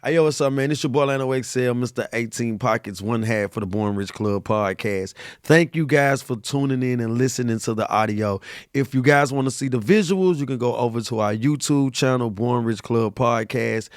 Hey, yo, what's up, man? It's your boy, Lano XL, Mr. 18 Pockets, one half for the Born Rich Club podcast. Thank you guys for tuning in and listening to the audio. If you guys want to see the visuals, you can go over to our YouTube channel, Born Rich Club podcast.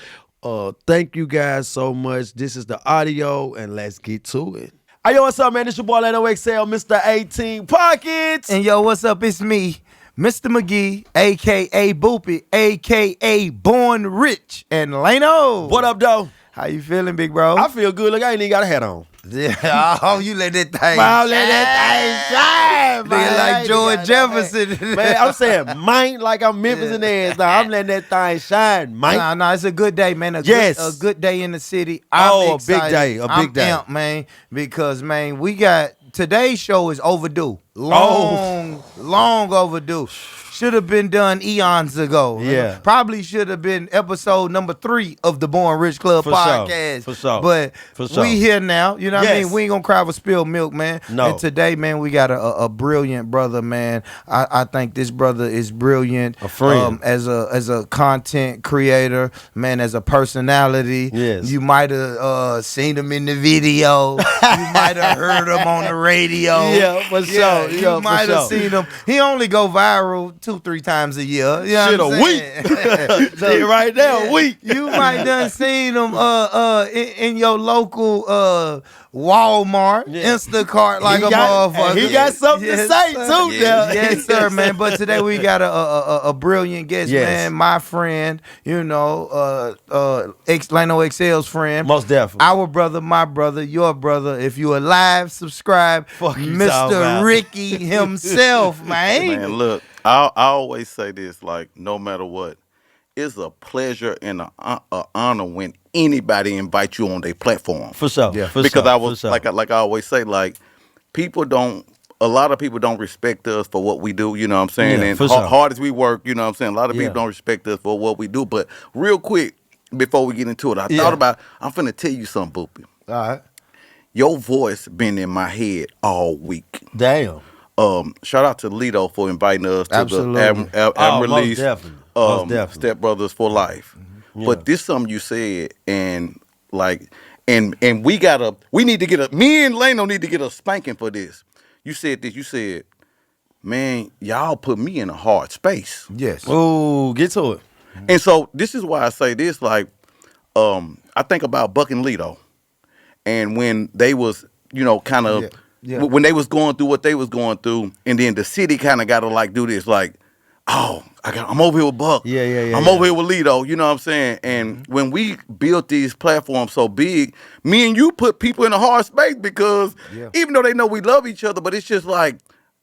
Thank you guys so much. This is the audio, and let's get to it. Hey, yo, what's up, man? It's your boy, Lano XL, Mr. 18 Pockets. And yo, what's up? It's me, Mr. McGee, a.k.a. Boopy, a.k.a. Born Rich, and Lano. What up, though? How you feeling, big bro? I feel good. Look, I ain't even got a hat on. Yeah. Oh, you let that thing Wow, let that thing shine, man. Like George Jefferson. Man, I'm saying, mine, like I'm Memphis and ass. Now I'm letting that thing shine, mine. Nah, it's a good day, man. A good day in the city. I'm excited. A big day, a big day. I'm amped, man, because, man, we got, today's show is overdue. Long overdue. Should have been done eons ago. Yeah. Probably should have been episode number 3 of the Born Rich Club podcast. For sure. But we here now. You know what I mean? We ain't gonna cry for spilled milk, man. No. And today, man, we got a brilliant brother, man. I think this brother is brilliant. A friend. As a content creator, man, as a personality. Yes. You might have seen him in the video. You might have heard him on the radio. Yeah, for sure. You might have seen him. He only go viral 2-3 times a year. You know Shit, what I'm saying? Shit, right now, a week. You might done seen him in your local Walmart, Instacart, like motherfucker. He got something to say, too. Yes, sir, man. But today we got a brilliant guest, man. My friend, you know, Lano XL's friend. Most definitely. Our brother, my brother, your brother. If you alive, subscribe. Mr. Ricky himself, man. Man, look, I always say this, like, no matter what, it's a pleasure and an honor when anybody invites you on their platform. For sure. Yeah. Because I was like I always say, like, a lot of people don't respect us for what we do, you know what I'm saying? Yeah, and sure. hard as we work, you know what I'm saying? A lot of people don't respect us for what we do. But real quick, before we get into it, I thought about, I'm finna tell you something, Boopy. All right. Your voice been in my head all week. Damn. Shout out to Lito for inviting us to the album release. Most definitely. Step Brothers for Life. Yeah. But this something you said, and like, and we need to get me and Lano need to get a spanking for this. You said this. You said, man, y'all put me in a hard space. Yes. Ooh, get to it. And so this is why I say this. Like, I think about Buck and Lito, and when they was, you know, kind of. Yeah. When they was going through what they was going through, and then the city kind of got to like do this, like, oh, I'm over here with Buck. Yeah. I'm over here with Lito. You know what I'm saying? And when we built these platforms so big, me and you put people in a hard space because even though they know we love each other, but it's just like,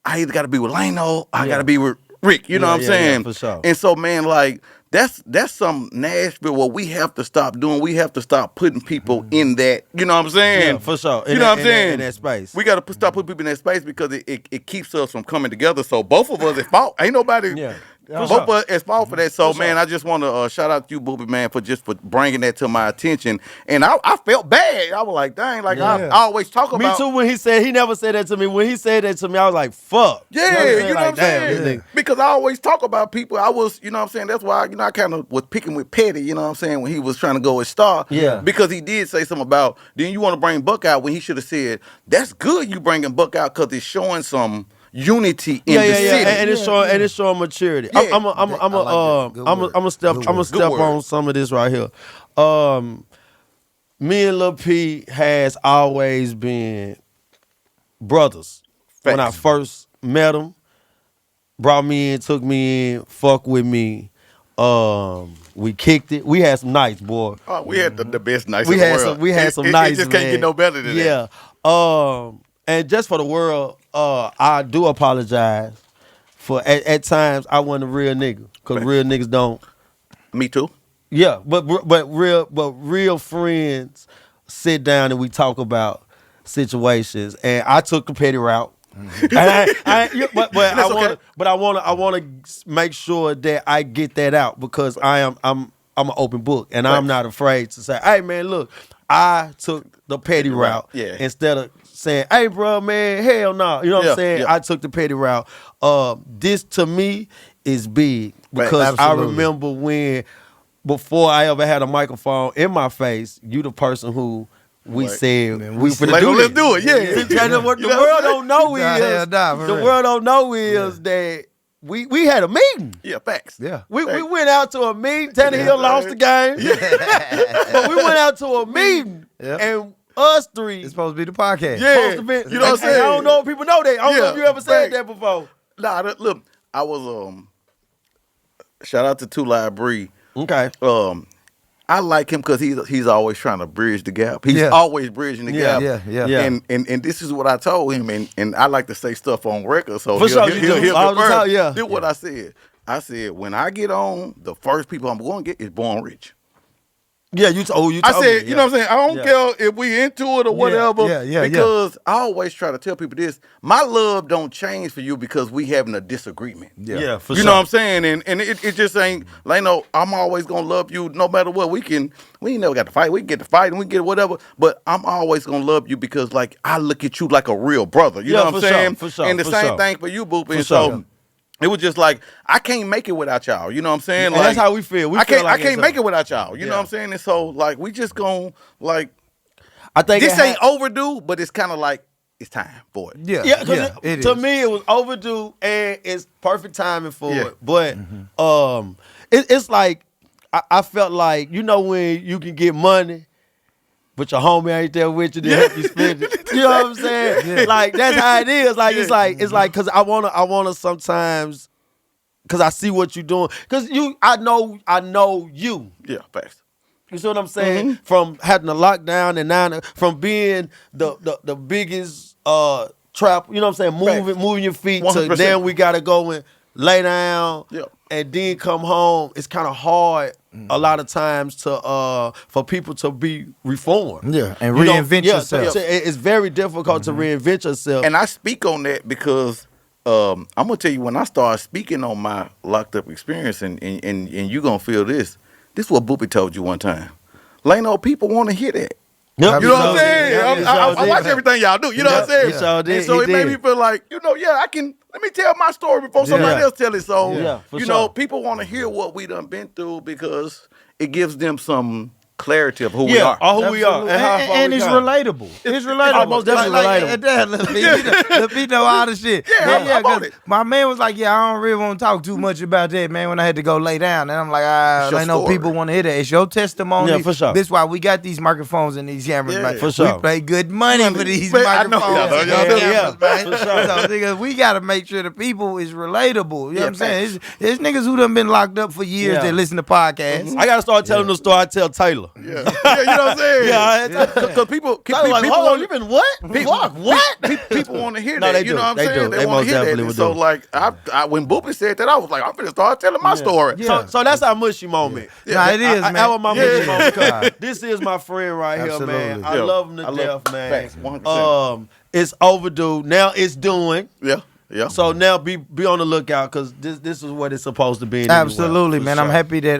I either got to be with Lano, I got to be with Rick. You know what I'm saying? For sure. And so, man, like, that's some Nashville what we have to stop doing. We have to stop putting people in that, you know what I'm saying? Yeah, for sure. You know what I'm saying? In that space. We got to stop putting people in that space because it keeps us from coming together. So both of us at fault. Ain't nobody. Both of us at fault for that. So, man, I just want to shout out to you, Boopy, man, for bringing that to my attention. And I felt bad. I was like, dang, like I always talk about. Me too. When he never said that to me. When he said that to me, I was like, fuck. Yeah, you know what I'm saying? Because I always talk about people. I was, you know what I'm saying? That's why, I kind of was picking with Petty, you know what I'm saying, when he was trying to go with Star. Yeah. Because he did say something about, then you want to bring Buck out when he should have said, that's good you bringing Buck out because it's showing some unity in the city. And it's showing maturity. Yeah. I'm gonna step on some of this right here. Me and Lil P has always been brothers. Facts. When I first met him, brought me in, took me in, fuck with me. We kicked it. We had some nights, boy. Oh, we had the best nights in the world. We had some nights. It just can't get no better than that. Yeah. And just for the world, I do apologize for at times I wasn't a real nigga because real niggas don't. Me too. Yeah, but real friends sit down and we talk about situations, and I took the petty route. But I want to make sure that I get that out because I'm an open book and I'm not afraid to say, hey man, look, I took the petty route instead of saying, hey bro, man, hell no. You know what I'm saying? I took the petty route. This to me is big because I remember when before I ever had a microphone in my face, you the person who we said we finna like, do let's this. do it. Yeah. What the world don't know is for the real. world don't know is that we had a meeting. Yeah, facts. Yeah. We went out to a meeting. Tannehill lost the game. But we went out to a meeting and us three. It's supposed to be the podcast. Yeah. Supposed to be, You know what I'm saying? I don't know if people know that. I don't know if you ever said Right. that before. Nah, look, I was shout out to Two Live Bree. Okay. I like him because he's always trying to bridge the gap. He's always bridging the gap. Yeah. And this is what I told him, and I like to say stuff on record, so For sure, you do. he'll All the confirm. time, yeah. This is what I said. I said, when I get on, the first people I'm going to get is Born Rich. Yeah, you told me. I said, you know what I'm saying? I don't care if we into it or whatever. Because I always try to tell people this. My love don't change for you because we having a disagreement. Yeah, for you know what I'm saying? And it just ain't like, no, I'm always gonna love you no matter what. We ain't never got to fight. We can get to fight and we can get whatever. But I'm always gonna love you because like I look at you like a real brother. You know what I'm saying? For sure. And the same thing for you, Boop. And so it was just like, I can't make it without y'all. You know what I'm saying? And like, that's how we feel. I can't make it without y'all. You know what I'm saying? And so like we just gonna like, I think this ain't overdue, but it's kind of like it's time for it. Yeah, because to me it was overdue and it's perfect timing for it. But it's like I felt like, you know, when you can get money, but your homie ain't there with you to help you spend it. You know what I'm saying? Like that's how it is. Like it's like because I wanna sometimes, because I see what you're doing. Because I know you. Yeah, facts. You see what I'm saying? From having the lockdown and now from being the biggest trap, you know what I'm saying? Moving your feet 100%. to then we gotta go and lay down and then come home. It's kind of hard a lot of times to for people to be reformed. Yeah, and reinvent yourself. It's very difficult to reinvent yourself. And I speak on that because I'm gonna tell you, when I started speaking on my locked up experience, and you gonna feel this. This is what Boopy told you one time. Lano, people want to hear that. Yep. You know what I'm saying? I watch everything y'all do. You know what I'm saying? And so it made me feel like, let me tell my story before somebody else tell it. So, people want to hear what we done been through because it gives them some clarity of who we are. Who we are. And how far And we it's got. relatable. It's relatable. Most definitely relatable. Let me know all the shit. I'm on it. My man was like, I don't really want to talk too much about that, man, when I had to go lay down. And I'm like, your I know story. people want to hear that. It's your testimony. Yeah, for sure. This why we got these microphones and these cameras. Yeah, like, for sure. We pay good money for these I know microphones. y'all do. and cameras, man. For sure. So, nigga, we got to make sure the people is relatable. You know what I'm saying? There's niggas who done been locked up for years that listen to podcasts. I gotta start telling the story I tell Taylor. You know what I'm saying? Because people Like, hold on, want you been what? What? people want to hear No, that. they You do. know what I'm They saying? do. They They want most to hear that. definitely And would so, do. like, I when Boopy said that, I was like, I'm finna start telling my story. Yeah. So that's our mushy moment. Nah, it is, man. That was my mushy moment. Yeah. Because this is my friend right here, man. I love him to death, man. Facts, 100%. It's overdue. Now it's doing. Yeah. So now be on the lookout because this is what it's supposed to be. Anyway, Absolutely, for man. sure. I'm happy that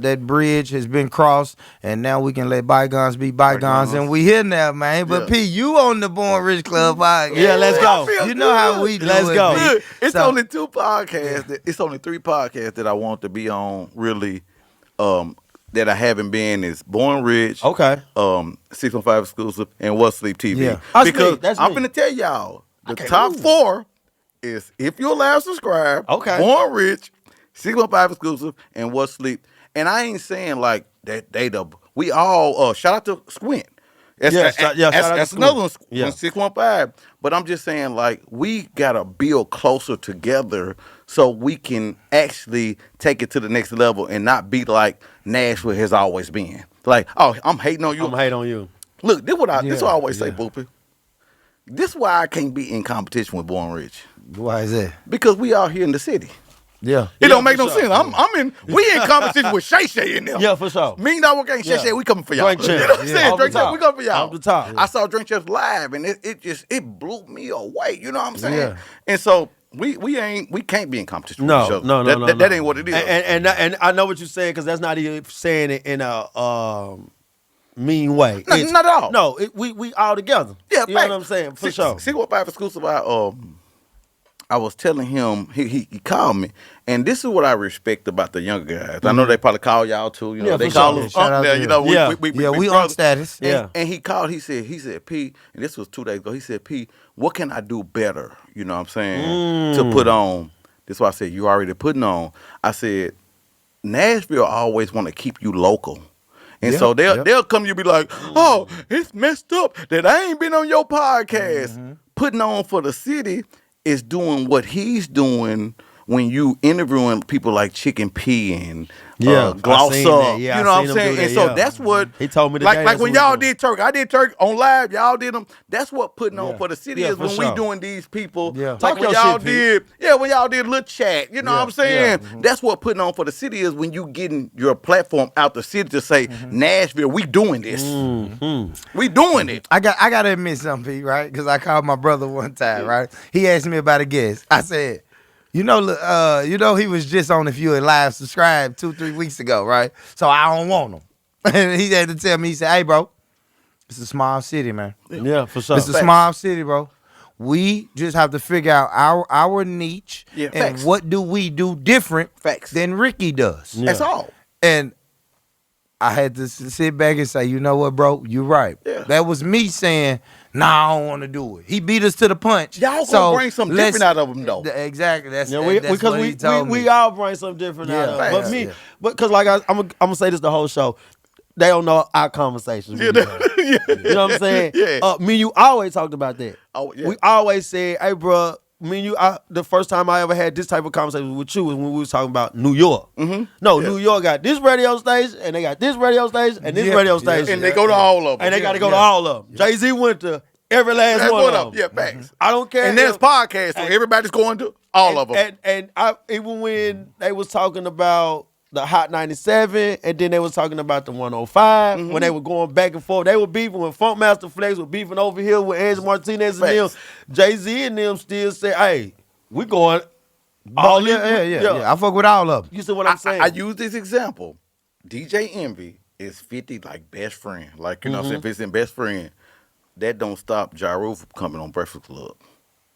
that bridge has been crossed, and now we can let bygones be bygones, and we here now, man. But P, you on the Born Rich Club podcast? Yeah, let's go. You know how we do Let's it, go. P. Look, it's So- only 2 podcasts. It's only 3 podcasts that I want to be on. Really, that I haven't been is Born Rich. Okay. 615 exclusive and What Sleep TV. Yeah. That's Because me. That's I'm me. finna tell y'all the can't top move. 4 is If You're Allowed Subscribe. Okay. Born Rich, 615 exclusive and What Sleep. And I ain't saying like that we all shout out to Squint. Shout out to That's Squint. another one, Yeah. 615. But I'm just saying, like, we gotta build closer together so we can actually take it to the next level and not be like Nashville has always been. Like, oh, I'm hating on you. I'm hate on you. Look, this what I always say, Yeah. Boopy. This why I can't be in competition with Born Rich. Why is that? Because we out here in the city. Yeah. It don't make for no sure. sense. We in competition with Shay Shay in there. Yeah, for sure. $1 Million Gang, Shay Yeah. Shay, we coming for y'all. Drink You know Champs. what I'm Yeah. saying? Off Drink the Champs, we coming for y'all. Off the top. I saw Drink Champs live, and it blew me away. You know what I'm saying? Yeah. And so we can't be in competition No, with each other. no. That ain't what it is. And I know what you're saying because that's not even saying it in a mean way. No, not at all. No, we all together. Yeah, you know what I'm saying for sure. See what 5 exclusive I was telling him, he called me, and this is what I respect about the younger guys. I know they probably call y'all too. You know, they call us Unc now. You know, we on status. And he called. He said, P, and this was 2 days ago. He said, P, what can I do better? You know what I'm saying? To put on. That's why I said you already putting on. I said, Nashville always want to keep you local. And so they'll come to you and be like, oh, it's messed up that I ain't been on your podcast. Putting on for the city is doing what he's doing when you interviewing people like Chicken P and Gloss Up. You know what I'm saying? And so that's what he told me today. Like when y'all did Turk, I did Turk on live, y'all did them. That's what putting on for the city is when we doing these people. Like when y'all did, when y'all did Lil Chat, you know what I'm saying? That's what putting on for the city is when you getting your platform out the city to say, Nashville, we doing this. We doing it. I gotta admit something, Pete, right? Because I called my brother one time, right? He asked me about a guest. I said, you know, he was just on If You Had Live subscribed 2-3 weeks ago, right? So I don't want him. And he had to tell me, he said, hey, bro, it's a small city, man. Yeah, for sure. It's a small city, bro. We just have to figure out our niche and what do we do different than Ricky does. That's all. And I had to sit back and say, you know what, bro? You're right. That was me saying, nah, I don't want to do it. He beat us to the punch. Y'all gonna bring something different out of him, though. Exactly. That's because what he told me. We all bring something different out of him. But because like I'm gonna say this the whole show, they don't know our conversations. You know what I'm saying? Me and you always talked about that. We always said, hey, bro. Me and you, the first time I ever had this type of conversation with you was when we was talking about New York. New York got this radio station, and they got this radio station, and this radio station. And they go to all of them. And they got to go to all of them. Jay-Z went to every last one of them. Yeah, facts. I don't care. And there's podcasts, so everybody's going to all of them. And even when they was talking about the Hot 97, and then they was talking about the 105, when they were going back and forth. They were beefing when Funkmaster Flex was beefing over here with Angie Martinez and them. Jay-Z and them still say, hey, we going all in. I fuck with all of them. You see what I'm saying? I use this example. DJ Envy is 50 like best friend. Like, you know what I'm saying? If it's in best friend, that don't stop Ja Rule from coming on Breakfast Club.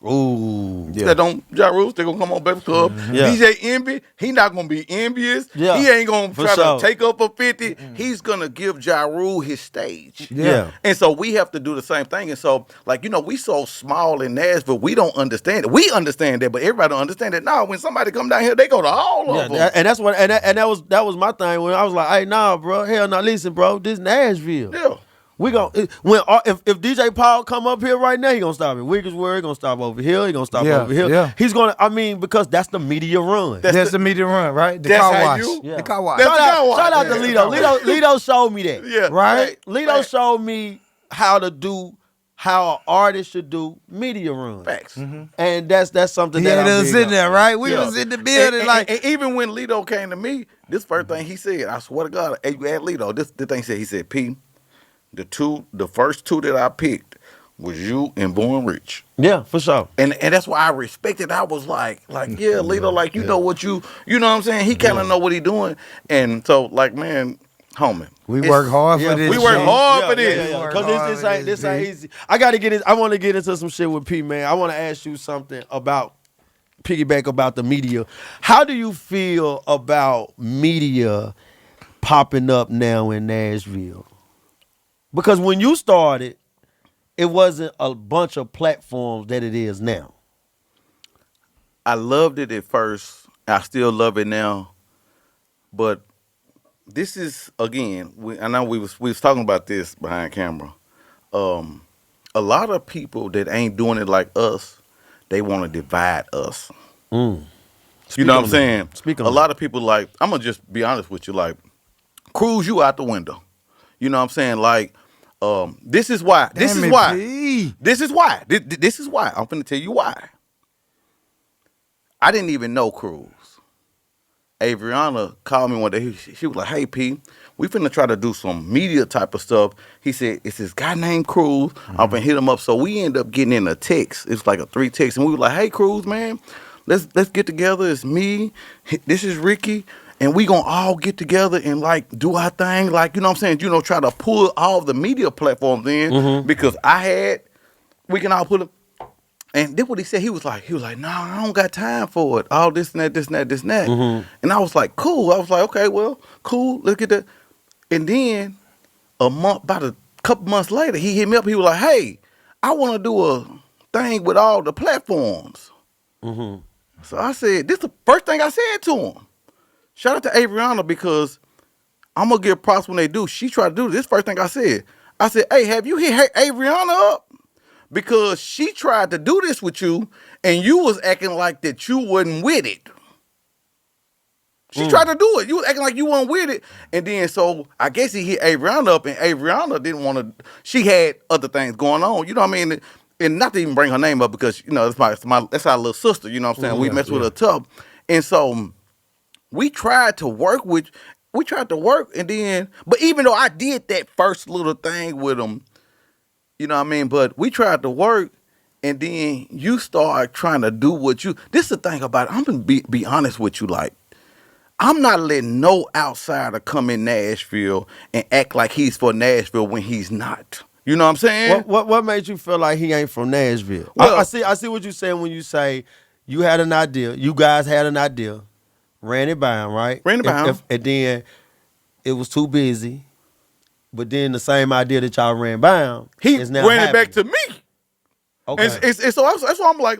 Ooh. That don't Ja Rule, they gonna come on Breakfast Club. DJ Envy, he not gonna be envious. He ain't gonna try to take up a 50. He's gonna give Ja Rule his stage. And so we have to do the same thing. And so, like, you know, we so small in Nashville, we don't understand it. We understand that, but everybody don't understand it. Now, when somebody come down here, they go to all of them. And that's what that was my thing when I was like, hey, nah, bro, hell no, listen, bro, this Nashville. We gon' if DJ Paul come up here right now, he gonna stop at Wigglesworth, he gonna stop over here, he gonna stop over here. He's gonna, because that's the media run. That's the media run, right? The car wash. The car wash. Shout out to Lito. Lito showed me that. Right? Lito showed me how an artist should do media run. Facts. And that's something that I'm was in there, right? We was in the building. And even when Lito came to me, this first thing he said, I swear to God, you add Lito, this the thing he said, P, the first two that I picked was you and Born Rich. Yeah, for sure. And that's why I respected. I was like, Lito, like, you know what you know what I'm saying? He kind of know what he doing. And so, like, man, homie. We work hard for this. We work hard for this. Because this ain't easy. I want to get into some shit with P, man. I want to ask you something piggyback about the media. How do you feel about media popping up now in Nashville? Because when you started, it wasn't a bunch of platforms that it is now. I loved it at first. I still love it now. But this is, again, I know we was talking about this behind camera. A lot of people that ain't doing it like us, they want to divide us. You know what I'm saying? A lot of people, like, I'm going to just be honest with you, like, cruise you out the window. You know what I'm saying? Like, this is why. This is why. This is why. I'm finna tell you why. I didn't even know Cruz. Avriana called me one day. She was like, hey, P, we finna try to do some media type of stuff. He said, it's this guy named Cruz. I'm finna hit him up. So we end up getting in a text. It's like a 3 text. And we were like, hey, Cruz, man, let's get together. It's me. This is Ricky. And we gonna all get together and, like, do our thing. Like, you know what I'm saying? You know, try to pull all the media platforms in because we can all put it. And then what he said, he was like, nah, I don't got time for it. All this and that, this and that, this and that. And I was like, cool. I was like, okay, well, cool. Look at that. And then about a couple months later, he hit me up. He was like, hey, I want to do a thing with all the platforms. So I said, this is the first thing I said to him. Shout out to Avriana, because I'm going to give props when they do. She tried to do this. First thing I said, hey, have you hit Avriana up? Because she tried to do this with you, and you was acting like that you wasn't with it. She tried to do it. You was acting like you weren't with it. And then, so, I guess he hit Avriana up, and Avriana didn't want to, she had other things going on. You know what I mean? And not to even bring her name up, because, you know, that's our little sister, you know what I'm saying? We messed with her tough. And so, we tried to work, and then, but even though I did that first little thing with him, you know what I mean? But we tried to work, and then you start trying to do this is the thing about it. I'm going to be honest with you. Like, I'm not letting no outsider come in Nashville and act like he's for Nashville when he's not. You know what I'm saying? What made you feel like he ain't from Nashville? Well, I see what you're saying when you say you had an idea. You guys had an idea. Ran it by him, right? Ran it by him. And then it was too busy. But then the same idea that y'all ran by him, he is now ran happening. it back to me. Okay. And so that's why I'm like,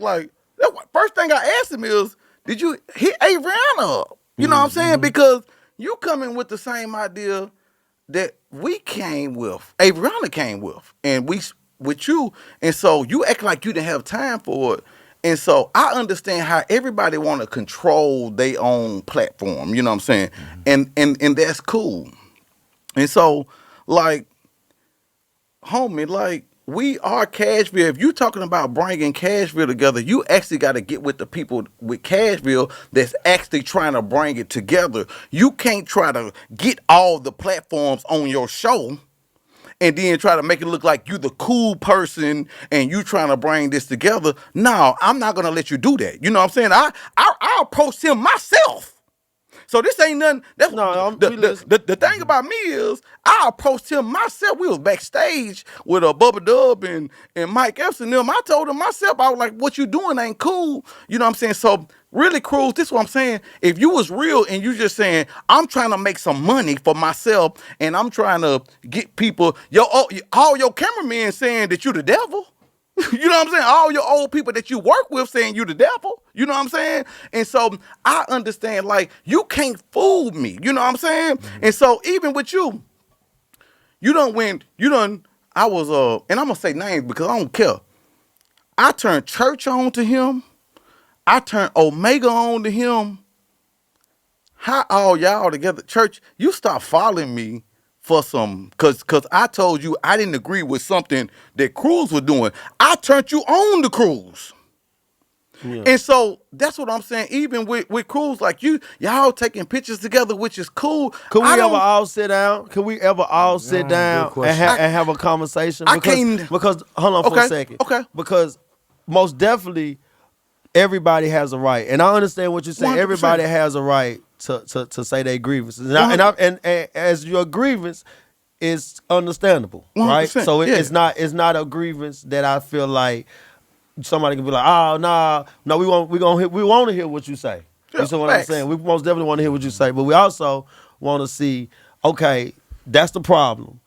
first thing I asked him is, did you hit Avriana up? You know what I'm saying? Because you come in with the same idea that we came with, Avriana came with, and we with you, and so you act like you didn't have time for it. And so I understand how everybody want to control their own platform. You know what I'm saying? And that's cool. And so, like, homie, like, we are Cashville. If you're talking about bringing Cashville together, you actually got to get with the people with Cashville that's actually trying to bring it together. You can't try to get all the platforms on your show and then try to make it look like you the cool person and you trying to bring this together. No, I'm not going to let you do that. You know what I'm saying? I approached him myself. So this ain't nothing. That's the thing about me is I approached him myself. We was backstage with Bubba Dub and Mike Epps and them. I told him myself, I was like, what you doing ain't cool. You know what I'm saying? So really, Cruz, this is what I'm saying. If you was real and you just saying, I'm trying to make some money for myself and I'm trying to get people, all your cameramen saying that you the devil. You know what I'm saying? All your old people that you work with saying you the devil. You know what I'm saying? And so I understand, like, you can't fool me. You know what I'm saying? And so even with you, I was, and I'm going to say names because I don't care. I turned Church on to him. I turned Omega on to him. How all y'all together? Church, you stop following me for some, cause I told you I didn't agree with something that Cruz was doing. I turned you on to Cruz. Yeah. And so that's what I'm saying. Even with Cruz, like y'all taking pictures together, which is cool. Could we ever all sit down? Could we ever all sit down and have a conversation? Because hold on for a second. Okay. Because most definitely everybody has a right, and I understand what you're saying. 100%. Everybody has a right to say their grievances, and as your grievance is understandable, right? So it's not a grievance that I feel like somebody can be like, oh no, we want to hear what you say. Yeah, you see what I'm saying? We most definitely want to hear what you say, but we also want to see, okay, that's the problem.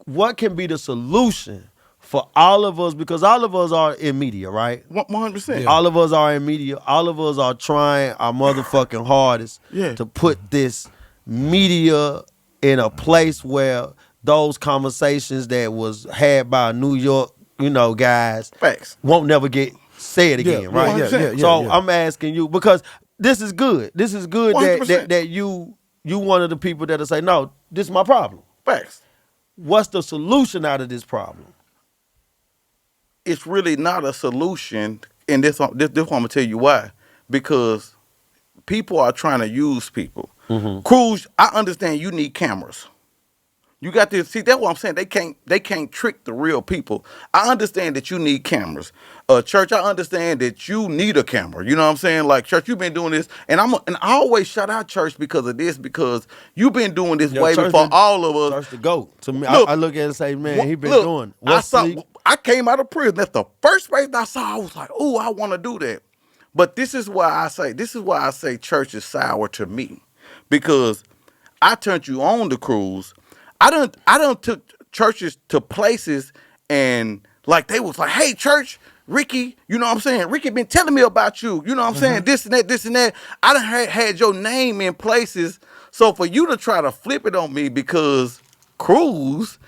What can be the solution for all of us, because all of us are in media, right? 100%. All of us are in media. All of us are trying our motherfucking hardest to put this media in a place where those conversations that was had by New York, guys, won't never get said again, right? So I'm asking you, because this is good. This is good that you one of the people that'll say, no, this is my problem. Facts. What's the solution out of this problem? It's really not a solution, and this I'm gonna tell you why. Because people are trying to use people. Mm-hmm. Cruz, I understand you need cameras. You got to see, that's what I'm saying. They can't trick the real people. I understand that you need cameras. Church, I understand that you need a camera. You know what I'm saying? Like, Church, you've been doing this, and I always shout out Church because of this, because you've been doing this way before all of us. Church the GOAT. To me, look, I look at it and say, man, he been doing. I came out of prison. That's the first place I saw. I was like, oh, I want to do that. But this is why I say church is sour to me, because I turned you on the cruise. I don't took churches to places and like they was like, hey, church, Ricky, you know what I'm saying? Ricky been telling me about you. You know what I'm saying? This and that, this and that. I done had your name in places. So for you to try to flip it on me because cruise,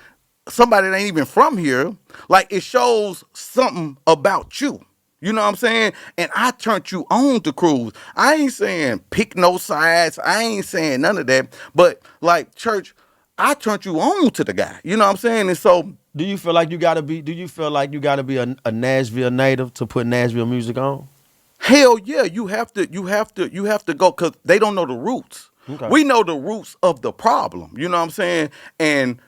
somebody that ain't even from here, like it shows something about you. You know what I'm saying? And I turned you on to cruise. I ain't saying pick no sides. I ain't saying none of that. But like church, I turned you on to the guy. You know what I'm saying? And so Do you feel like you gotta be? Do you feel like you gotta be a Nashville native to put Nashville music on? hell yeah, you have to go because they don't know the roots. Okay. We know the roots of the problem. You know what I'm saying? And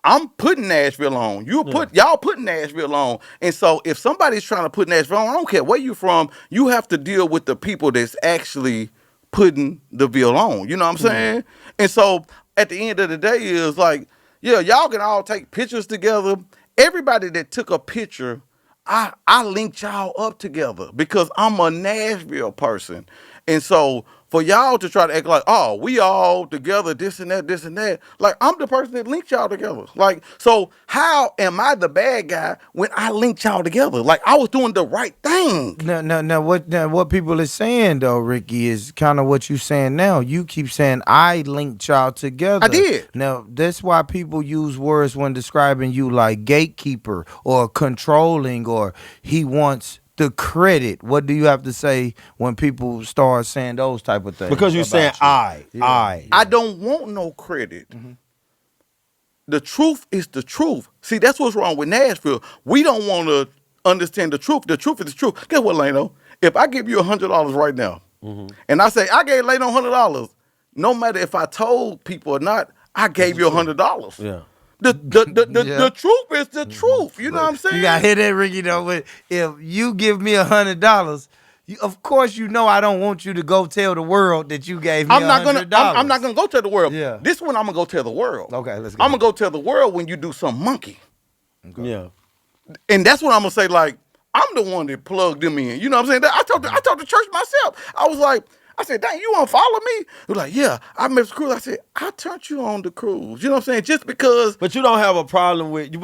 I'm putting Nashville on. Y'all putting Nashville on. And so if somebody's trying to put Nashville on, I don't care where you from, you have to deal with the people that's actually putting the Ville on. You know what I'm saying? And so at the end of the day is like, yeah, y'all can all take pictures together. Everybody that took a picture, I linked y'all up together because I'm a Nashville person. And so for y'all to try to act like, oh, we all together, this and that, like I'm the person that linked y'all together. Like, so how am I the bad guy when I linked y'all together? Like I was doing the right thing. Now, what people are saying though, Ricky, is kind of what you saying now. You keep saying I linked y'all together. I did. Now that's why people use words when describing you like gatekeeper or controlling or he wants the credit. What do you have to say when people start saying those type of things? Because you're saying you? I don't want no credit. The truth is the truth. See, that's what's wrong with Nashville. We don't want to understand the truth. The truth is the truth. Guess what, Lano? If I give you $100 right now, and I say I gave Lano $100, no matter if I told people or not, I gave you $100. Yeah. The truth is the truth. You know what I'm saying? You got to hit that, Ricky, though. But if you give me $100, of course you know I don't want you to go tell the world that you gave me $100. I'm not gonna go tell the world. Yeah. This one I'm gonna go tell the world. Okay, let's go. I'm gonna go tell the world when you do some monkey. Okay. Yeah. And that's what I'm gonna say. Like I'm the one that plugged them in. You know what I'm saying? I told the church myself. I said, dang, you want to follow me? He was like, yeah, I met the cruise. I said, I turned you on the cruise. You know what I'm saying? Just because. But you don't have a problem with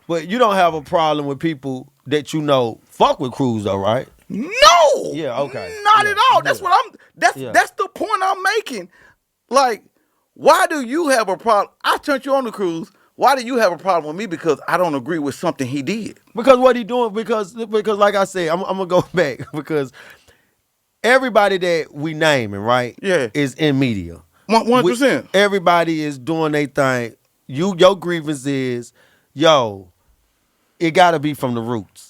but you don't have a problem with people that you know fuck with cruise though, right? No. Yeah, okay. Not Yeah, at all. yeah. That's the point I'm making. Like, why do you have a problem? I turned you on the cruise. Why do you have a problem with me? Because I don't agree with something he did. Because what he doing? Because like I said, I'm gonna go back because everybody that we naming, right? Yeah. Is in media. 100%. Everybody is doing their thing. Your grievance is, it gotta be from the roots.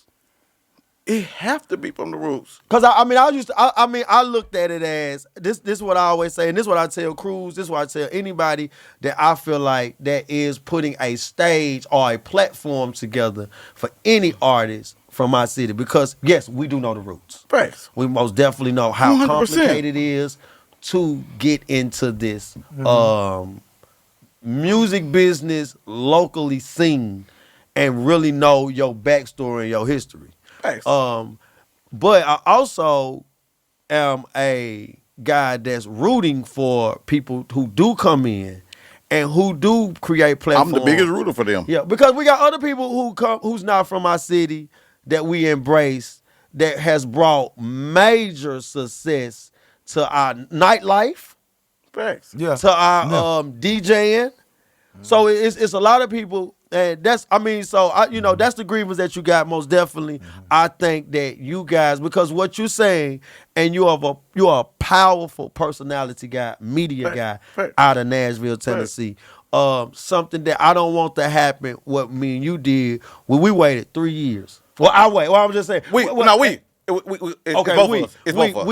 It have to be from the roots. Cause I looked at it as this is what I always say, and this is what I tell Cruz, this is what I tell anybody that I feel like that is putting a stage or a platform together for any artist from my city. Because yes, we do know the roots. Facts. We most definitely know how 100%. complicated it is to get into this music business locally scene and really know your backstory and your history. Thanks. But I also am a guy that's rooting for people who do come in and who do create platforms. I'm the biggest rooter for them. Yeah, because we got other people who's not from our city that we embrace that has brought major success to our nightlife, Facts. Yeah. to our DJing. So it's a lot of people, and that's the grievance that you got most definitely. I think that you guys, because what you're saying, and you're a powerful personality guy, media guy out of Nashville, Tennessee. Something that I don't want to happen. What me and you did when we waited 3 years. Well, I was just saying. We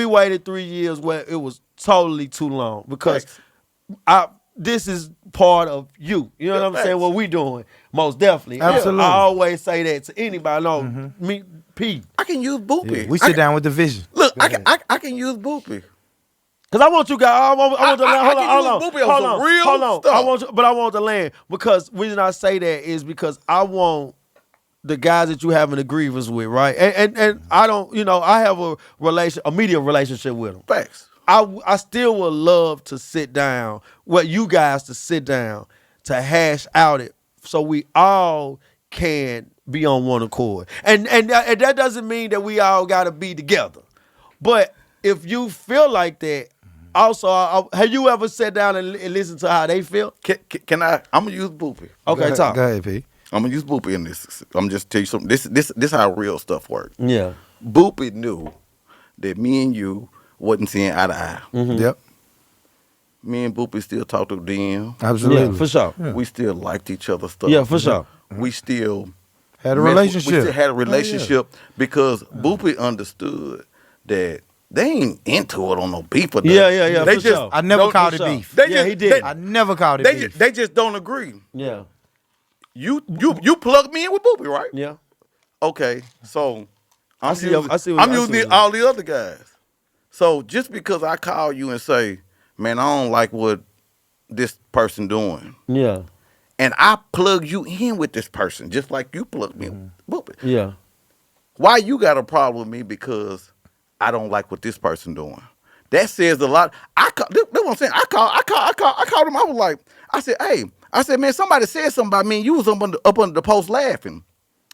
waited 3 years where it was totally too long because this is part of you. You know what I'm saying? What we doing, most definitely. Absolutely. I always say that to anybody. No, me, P. I can use Boopy. Yeah, we sit down with the vision. Look, I can use Boopy. Cause I want you guys. I want to land. Hold on. I want to land because the reason I say that is because I want the guys that you having a grievance with, right? And I don't, I have a media relationship with them. Facts. I still would love to sit down, you guys to sit down to hash out it so we all can be on one accord. And that doesn't mean that we all got to be together. But if you feel like that, also, have you ever sat down and listened to how they feel? Can I? I'm gonna use Boopy. Okay, talk. Go ahead, P. I'm gonna use Boopy in this. I'm just tell you something. This how real stuff works. Yeah. Boopy knew that me and you wasn't seeing eye to eye. Mm-hmm. Yep. Me and Boopy still talk to DM. Absolutely. Yeah, for sure. Yeah. We still liked each other's stuff. Yeah, for sure. We still Had a we relationship. still had a relationship because Boopy understood that they ain't into it on no beef or nothing. Yeah, They for just sure. I never No, called for it sure. beef. They Yeah, just, he did. They, I never called it they, beef. they just don't agree. Yeah. You plug me in with Boopy, right? Yeah. Okay, so I'm see using, what- I I'm see using what all the other guys. So just because I call you and say, man, I don't like what this person doing, Yeah. and I plug you in with this person, just like you plug me in with Boopy. Yeah. Why you got a problem with me because I don't like what this person doing? That says a lot. That's what I'm saying. I called him. I was like, I said, man, somebody said something about me and you was up under the post laughing.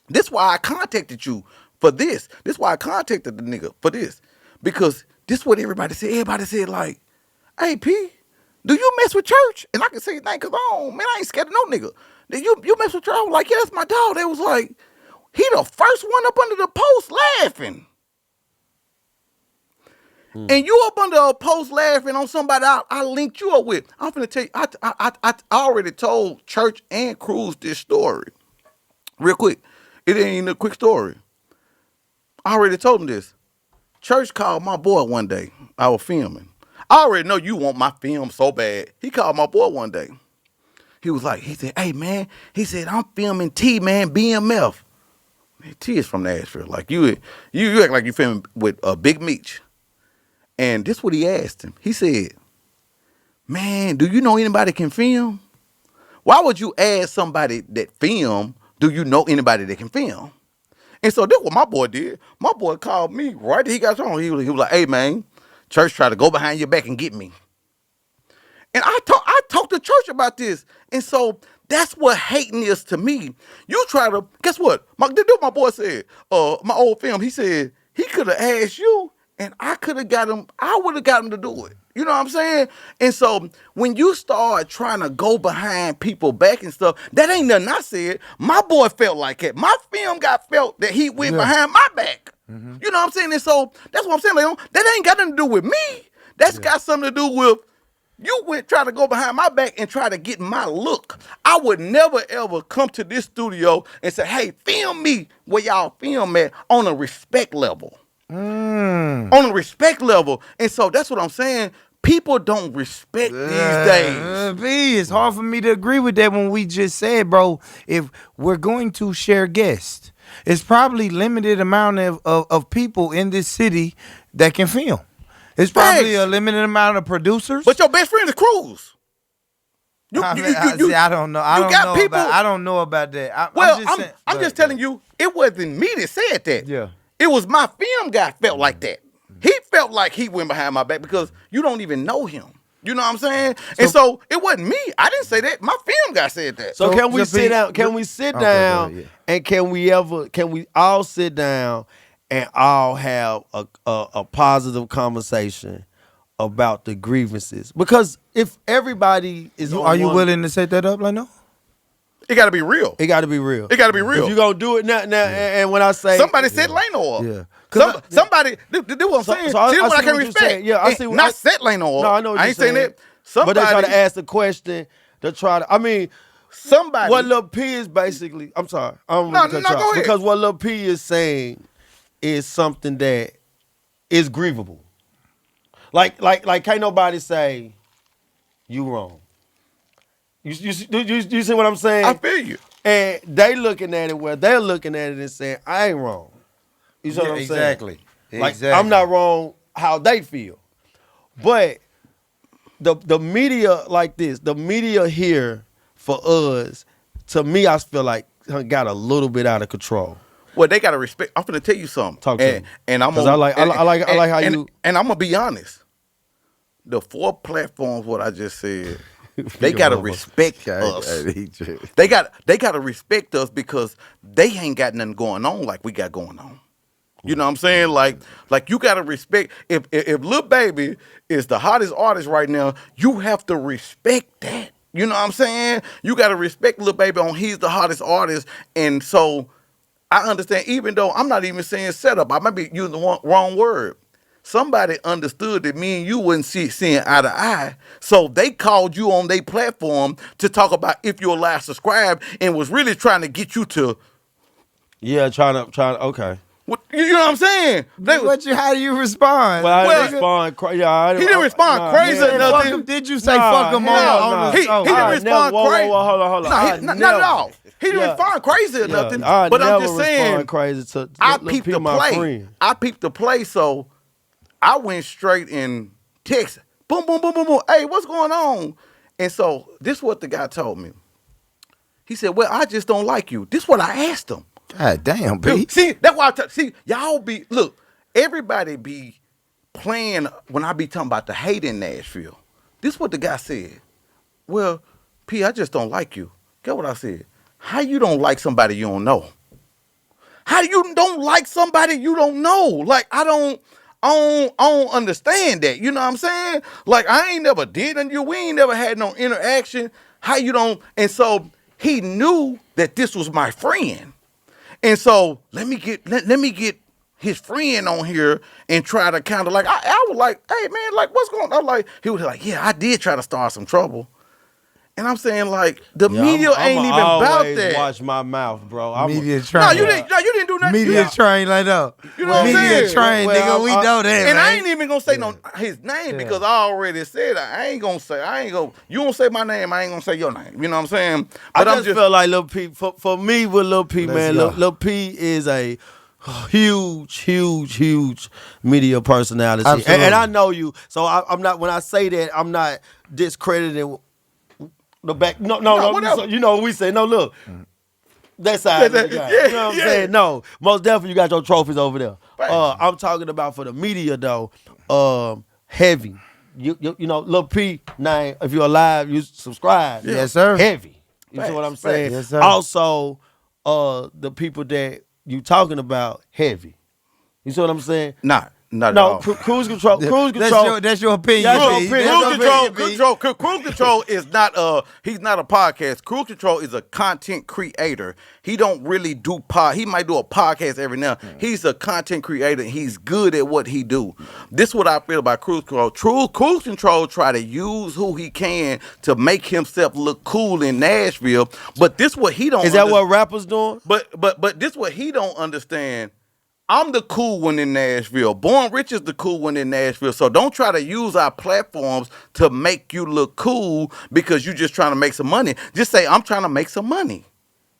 This why I contacted you for this. This why I contacted the nigga for this. Because this what everybody said. Everybody said like, hey, P, do you mess with church? And I can say that because, I ain't scared of no nigga. You mess with church? I was like, yeah, that's my dog. They was like, he the first one up under the post laughing. And you up under a post laughing on somebody I linked you up with. I'm finna tell you, I already told Church and Cruz this story. Real quick. It ain't even a quick story. I already told him this. Church called my boy one day. I was filming. I already know you want my film so bad. He called my boy one day. He said, hey, man. He said, I'm filming T, man, BMF. Man, T is from Nashville. Like, you act like you filming with Big Meech. And this what he asked him. He said, man, do you know anybody can film? Why would you ask somebody that film, do you know anybody that can film? And so this what my boy did. My boy called me right after he got home. He was like, hey, man, Church tried to go behind your back and get me. And I talked to Church about this. And so that's what hating is to me. You try to, guess what? This what my boy said. My old film, he said, he could have asked you, and I could have got him, I would have got him to do it. You know what I'm saying? And so when you start trying to go behind people back and stuff, that ain't nothing I said. My boy felt like it. My film got felt that he went behind my back. Mm-hmm. You know what I'm saying? And so that's what I'm saying, Leon. That ain't got nothing to do with me. That's got something to do with you went try to go behind my back and try to get my look. I would never ever come to this studio and say, hey, film me where y'all film at on a respect level. On a respect level. And so that's what I'm saying. People don't respect these days. B, it's hard for me to agree with that when we just said, bro, if we're going to share guests, it's probably limited amount of people in this city that can film. It's probably a limited amount of producers. But your best friend is Cruz. I don't know. I don't know about that. I'm just telling you, it wasn't me that said that. Yeah. It was my film guy felt like that. He felt like he went behind my back because you don't even know him. You know what I'm saying? And so it wasn't me. I didn't say that. My film guy said that. So can we sit down? Can we sit down? And can we all sit down and all have a positive conversation about the grievances? Because if everybody is, are you willing to set that up, like no? It got to be real. It got to be real. It got to be real. If you gonna do it now, and when I say somebody set Lano up. Yeah. Somebody. This what I'm saying. So see what I can what respect. Yeah, I see. Not set Lano up. No, I know. What I you're ain't saying that. But they try to ask the question. They try to. I mean, somebody. What Lil P is basically. I'm sorry. I'm no, go ahead. Because what Lil P is saying is something that is grievable. Like can't nobody say you wrong. You see what I'm saying? I feel you. And they looking at it where they're looking at it and saying, I ain't wrong. You see what I'm saying? Exactly. Like, I'm not wrong how they feel. But the media like this, the media here for us, to me, I feel like got a little bit out of control. Well, they gotta respect. I'm finna tell you something. Talk to me. And I'm because gonna, I like how you. And I'm gonna be honest. The 4 platforms, what I just said, they gotta respect us. They gotta respect us because they ain't got nothing going on like we got going on. You know what I'm saying? Like you gotta respect. If Lil Baby is the hottest artist right now, you have to respect that. You know what I'm saying? You gotta respect Lil Baby on he's the hottest artist, and so I understand. Even though I'm not even saying setup, I might be using the wrong word. Somebody understood that me and you wouldn't seeing eye to eye, so they called you on their platform to talk about if you're allowed to subscribe, and was really trying to get you to. Yeah, trying to. Okay. You know what I'm saying? How do you respond? Well, I didn't respond crazy. He didn't respond crazy or nothing. Did you say fuck him on He didn't respond crazy. Hold on. Not at all. He didn't respond crazy or nothing. But I'm just saying, crazy to I peeped the play. I peeped the play, so I went straight in text. Boom, boom, boom, boom, boom. Hey, what's going on? And so this is what the guy told me. He said, well, I just don't like you. This is what I asked him. God damn, B. See, that's why see, y'all be, look, everybody be playing when I be talking about the hate in Nashville. This is what the guy said. Well, P, I just don't like you. Get what I said? How you don't like somebody you don't know? How you don't like somebody you don't know? Like, I don't understand that. You know what I'm saying? Like, I ain't never did on you. We ain't never had no interaction. How you don't? And so he knew that this was my friend. And so let me get his friend on here and try to kind of like, I was like, hey man, like what's going on? Like, he was like, yeah, I did try to start some trouble. And I'm saying like the media ain't even about that. Watch my mouth, bro. Media train. No, you didn't do nothing. Media train like that. You know what I'm saying? Media train, nigga. We know that. And man. I ain't even gonna say his name because I already said you don't say my name, I ain't gonna say your name. You know what I'm saying? But I just feel like Lil P, for me with Lil P, man, Lil P is a huge media personality. And I know you, so I'm not, when I say that, I'm not discrediting the back. No, so, you know what we say, no, look. That side of the guy. You know what I'm saying? No, most definitely you got your trophies over there. I'm talking about for the media though, heavy. You know, Lil P name, if you're alive, you subscribe. Yes, sir. Heavy. You see what I'm saying? Yes, sir. Also, the people that you talking about, heavy. You see what I'm saying? No, cruise control. That's your opinion. Cruise control is not he's not a podcast. Cruise control is a content creator. He don't really do he might do a podcast every now. He's a content creator. He's good at what he do. This is what I feel about Cruise Control. Cruise Control try to use who he can to make himself look cool in Nashville. But this what he don't. Is that what rappers doing? But this what he don't understand. I'm the cool one in Nashville. Born Rich is the cool one in Nashville. So don't try to use our platforms to make you look cool because you just trying to make some money. Just say, I'm trying to make some money.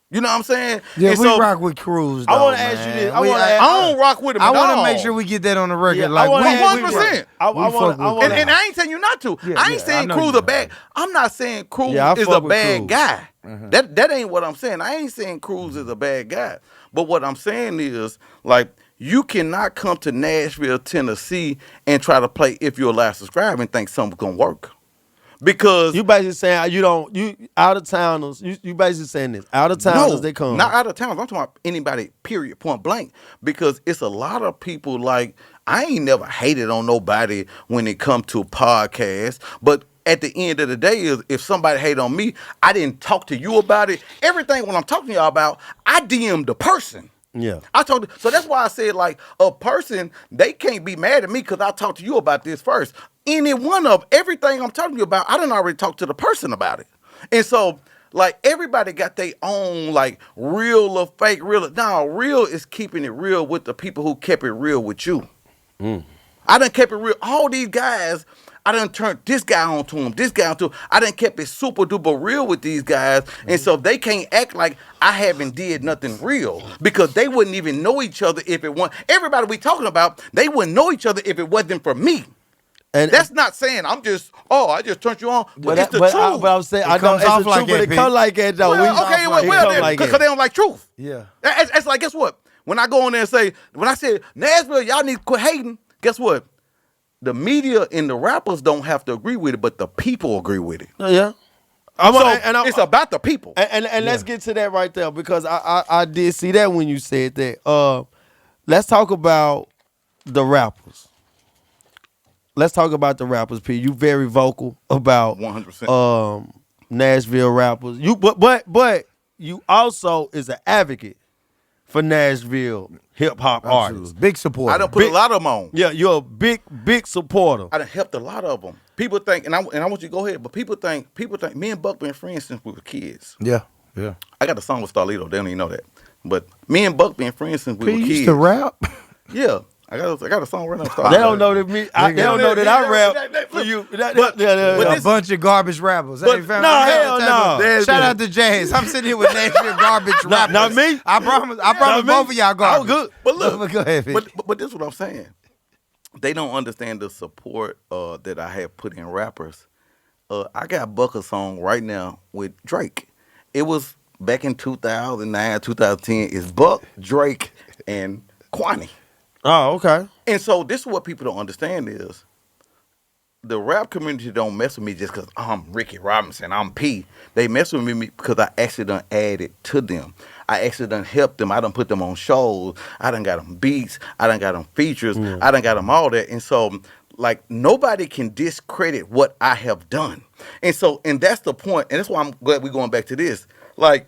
You know what I'm saying? Yeah, we rock with Cruz, though, I want to ask you this. I don't rock with him I want to make sure we get that on the record. Yeah, like 100%. And I ain't saying you not to. I ain't saying Cruz a bad. I'm not saying Cruz is a bad guy. That ain't what I'm saying. I ain't saying Cruz is a bad guy. But what I'm saying is, like, you cannot come to Nashville, Tennessee, and try to play If You're Allowed to Subscribe and think something's gonna work. Because you basically saying you out of towners. You basically saying this out of towners they come. Not out of towners. I'm talking about anybody. Period. Point blank. Because it's a lot of people like I ain't never hated on nobody when it come to podcasts, but at the end of the day, is if somebody hate on me, I didn't talk to you about it. Everything when I'm talking to y'all about, I DM the person. Yeah. So that's why I said, like, a person, they can't be mad at me because I talked to you about this first. Any one of everything I'm talking to you about, I done already talked to the person about it. And so, like, everybody got their own, like, real or fake, real. No, real is keeping it real with the people who kept it real with you. I done kept it real. All these guys, I done turned this guy on to him, this guy on to him. I done kept it super duper real with these guys. And so they can't act like I haven't did nothing real because they wouldn't even know each other if it wasn't. Everybody we talking about, they wouldn't know each other if it wasn't for me. And that's not saying I just turned you on, but it's the but truth. I'm saying I know comes it's off the like truth, but that, it come like that though. Well, okay, well, like because they don't like truth. Yeah. It's like, guess what? When I go in there and say, when I said Nashville, y'all need to quit hating. Guess what? The media and the rappers don't have to agree with it, but the people agree with it. Yeah. It's about the people. And let's get to that right there because I did see that when you said that. Let's talk about the rappers. Let's talk about the rappers, P. You very vocal about 100%. Nashville rappers. But you also is an advocate for Nashville hip hop artists. Big supporter. I done put a lot of them on. Yeah, you're a big supporter. I done helped a lot of them. People think, and I want you to go ahead, but people think me and Buck been friends since we were kids. Yeah. I got a song with STARLITO. They don't even know that. But me and Buck been friends since we were P kids. used to rap. Yeah. I got a song right now. STARLITO. They don't know that me. They don't know that I rap for you. A bunch of garbage rappers. Hell no. Shout out to Jazz. I'm sitting here with Nashville garbage rappers. Not me. I promise both of y'all garbage. Oh, good. But look, go ahead, but this is what I'm saying. They don't understand the support that I have put in rappers. I got Buck a song right now with Drake. It was back in 2009, 2010. It's Buck, Drake, and Kwani. Oh, okay. And so this is what people don't understand is the rap community don't mess with me just because I'm Ricky Robinson, I'm P. They mess with me because I actually done added to them. I actually done helped them. I done put them on shows. I done got them beats. I done got them features. I done got them all that. And so, like, nobody can discredit what I have done. And so, and that's the point. And that's why I'm glad we're going back to this. Like,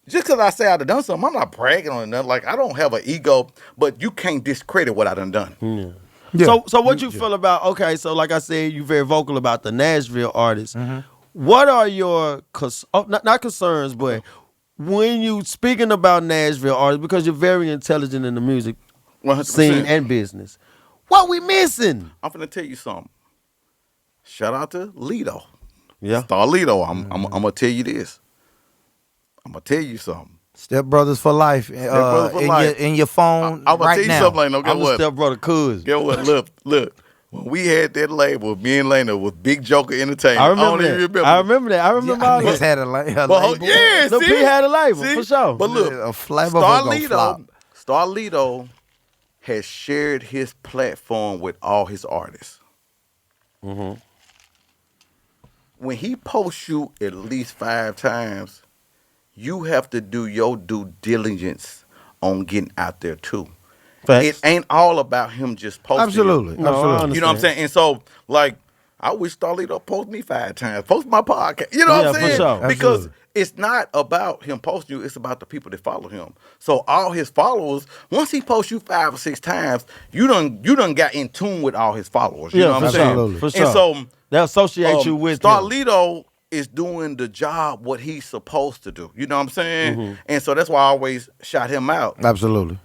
just because I say I've done something, I'm not bragging on nothing. Like, I don't have an ego, but you can't discredit what I done done. Yeah. So what you feel about, okay, so like I said, you're very vocal about the Nashville artists. What are your, not concerns, but when you speaking about Nashville artists, because you're very intelligent in the music 100%. scene and business, what we missing? I'm finna tell you something. Shout out to Lito. Yeah. STARLITO. I'm gonna tell you this. I'm gonna tell you something. Step Brothers for life. Brothers for life. In your phone I'm gonna right tell you now. something. Like, no, guess I'm a what? stepbrother cousin. Get what? Look. When we had that label, me and Lena was Big Joker Entertainment. I remember don't even that. remember. I remember that. I remember all Niggas that. had a label. Yeah, No, see? P had a label, See? for sure. But look, A flavor gonna flop. STARLITO has shared his platform with all his artists. When he posts you at least 5 times, you have to do your due diligence on getting out there too. Facts. It ain't all about him just posting. Absolutely. No, I Absolutely. You know what I'm saying? And so, like, I wish STARLITO post me 5 times. Post my podcast. You know what I'm Yeah, for saying? sure. Because Absolutely. it's not about him posting you. It's about the people that follow him. So all his followers, once he posts you 5 or 6 times, you done got in tune with all his followers. You know what I'm saying? Absolutely. For sure. And so They'll associate you with him. STARLITO is doing the job what he's supposed to do. You know what I'm saying? And so that's why I always shout him out. Absolutely.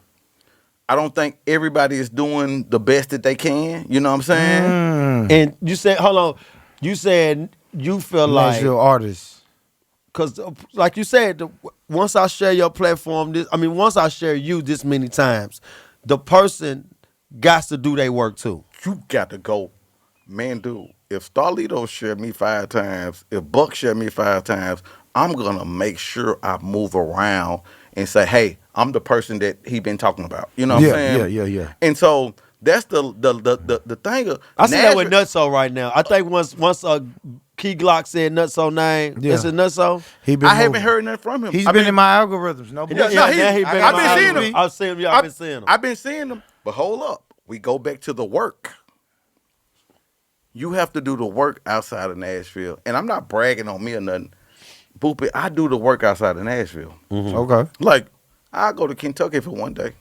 I don't think everybody is doing the best that they can. You know what I'm saying? And you said, hold on, you said you feel like, Nashville artists. because like you said, once I share your platform, once I share you this many times, the person got to do their work too. You got to go, man, dude. If STARLITO shared me 5 times, if Buck shared me 5 times, I'm gonna make sure I move around and say, hey, I'm the person that he been talking about. You know what I'm saying? Yeah. And so that's the thing. I see that with Nutso right now. I think once Key Glock said Nutso name, is it Nutso? I haven't heard nothing from him. He's been in my algorithms. No bullshit. I've been seeing him. I've seen him. Yeah, I've been seeing him. I've been seeing him. But hold up. We go back to the work. You have to do the work outside of Nashville. And I'm not bragging on me or nothing. Boopy, I do the work outside of Nashville. Okay. Like, I go to Kentucky for one day.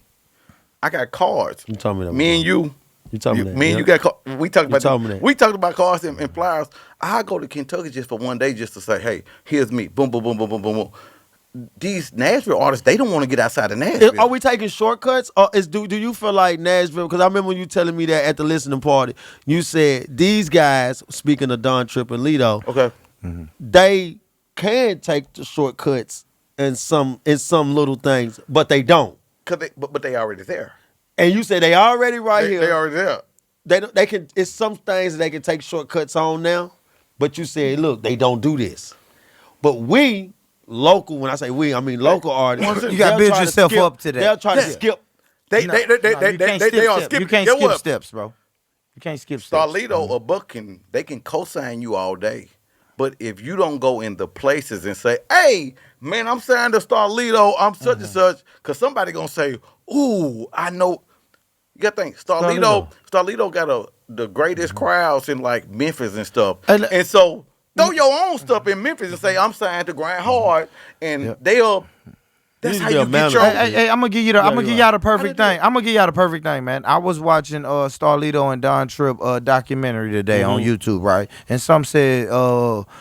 I got cards. You told me that. Me and you. You told me that. Me and you got we talked about told me that. We talked about cards and flyers. I go to Kentucky just for one day just to say, hey, here's me. Boom, boom, boom, boom, boom, boom, boom. These Nashville artists, they don't want to get outside of Nashville. Are we taking shortcuts, or do you feel like Nashville? Because I remember when you telling me that at the listening party, you said these guys, speaking of Don Tripp and Lito, Okay. they can take the shortcuts in some little things, but they don't. But they already there. And you said they already right here. They already there. they can. It's some things that they can take shortcuts on now, but you said, look, they don't do this. But we local, when I say we, I mean local artists. You got to build yourself up to that. They'll try to skip. They are skipping. You can't skip steps, bro. You can't skip steps. STARLITO or Buck they can co-sign you all day. But if you don't go in the places and say, hey, man, I'm signed to STARLITO, I'm such and such, because somebody going to say, ooh, I know. You got to think, STARLITO got the greatest crowds in like Memphis and stuff. And so throw your own stuff in Memphis and say, I'm signed to Grind Hard. And they'll. That's how you get your. Hey, I'm gonna give you the. I'm gonna give y'all the perfect thing. I'm gonna give y'all the perfect thing, man. I was watching STARLITO and Don Tripp documentary today on YouTube, right? And some said, go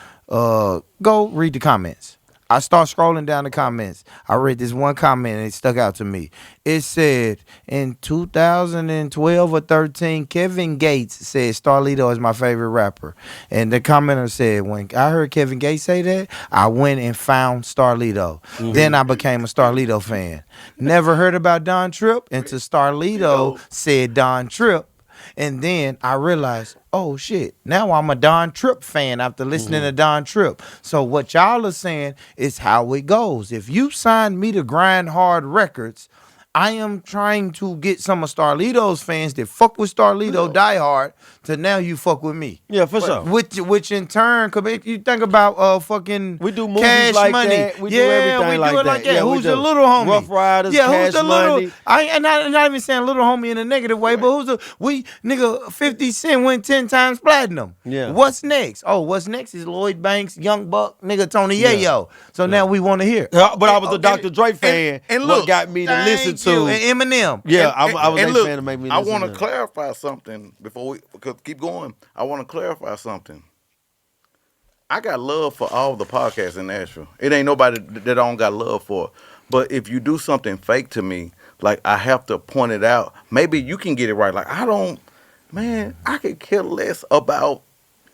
read the comments. I start scrolling down the comments. I read this one comment and it stuck out to me. It said in 2012 or 13, Kevin Gates said STARLITO is my favorite rapper. And the commenter said, when I heard Kevin Gates say that, I went and found STARLITO. Then I became a STARLITO fan. Never heard about Don Tripp until STARLITO said Don Tripp. And then I realized, oh shit, now I'm a Don Tripp fan after listening to Don Tripp. So what y'all are saying is how it goes. If you sign me to Grind Hard Records, I am trying to get some of STARLITO's fans that fuck with STARLITO die hard to now you fuck with me. Yeah, for sure. Which in turn, you think about fucking we do movies Cash like Money. that. We do everything we do it like that. Yeah, who's the little homie? Rough Riders, yeah, Cash who's the Money. little? I'm not even saying little homie in a negative way, but who's the nigga 50 Cent went 10 times platinum. Yeah. What's next? Oh, what's next is Lloyd Banks, Young Buck, nigga Tony Yayo. So now we want to hear. But I was a Dr. Dre fan. And what look, got me to listen to and Eminem. Yeah, I was a look, fan to make me I listen want to to clarify something before we keep going. I want to clarify something. I got love for all the podcasts in Nashville. It ain't nobody that I don't got love for. But if you do something fake to me, like I have to point it out, maybe you can get it right. Like I could care less about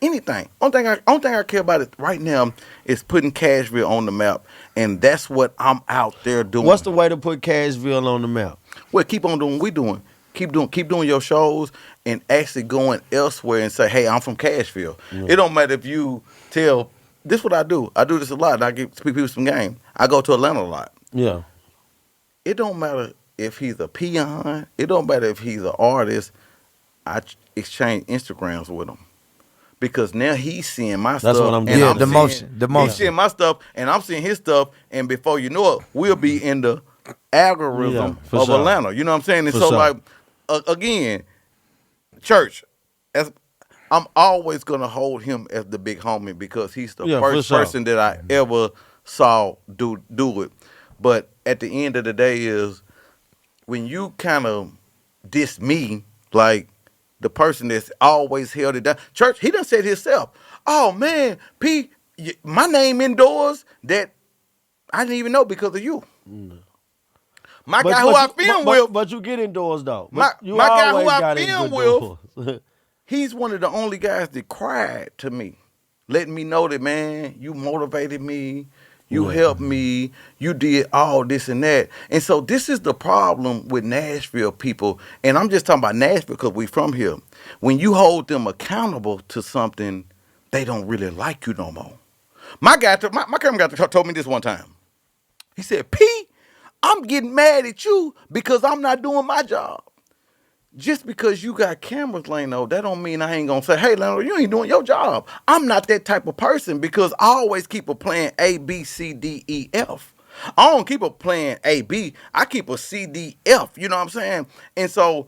anything. Only thing I care about it right now is putting Cashville on the map, and that's what I'm out there doing. What's the way to put Cashville on the map? Well, keep on doing what we doing. Keep doing your shows and actually going elsewhere and say, hey, I'm from Cashville. It don't matter if you tell, this is what I do. I do this a lot. And I give people some game. I go to Atlanta a lot. Yeah. It don't matter if he's a peon. It don't matter if he's an artist. I exchange Instagrams with him. Because now he's seeing my stuff. That's what I'm doing. Yeah, the motion. He's seeing my stuff, and I'm seeing his stuff, and before you know it, we'll be in the algorithm of sure. Atlanta. You know what I'm saying? And For so, sure. like, again, church, I'm always going to hold him as the big homie because he's the first person that I ever saw do it. But at the end of the day is when you kind of diss me, like, the person that's always held it down. Church, he done said himself, oh, man, P, my name indoors that I didn't even know because of you. My guy who I film with. But you get indoors, though. My guy who I film with, he's one of the only guys that cried to me, letting me know that, man, you motivated me. You helped me. You did all this and that. And so this is the problem with Nashville people. And I'm just talking about Nashville because we from here. When you hold them accountable to something, they don't really like you no more. My camera guy told me this one time. He said, P, I'm getting mad at you because I'm not doing my job. Just because you got cameras, Lano, that don't mean I ain't gonna say, hey, Lano, you ain't doing your job. I'm not that type of person because I always keep a plan A, B, C, D, E, F. I don't keep a plan A, B. I keep a C, D, F. You know what I'm saying? And so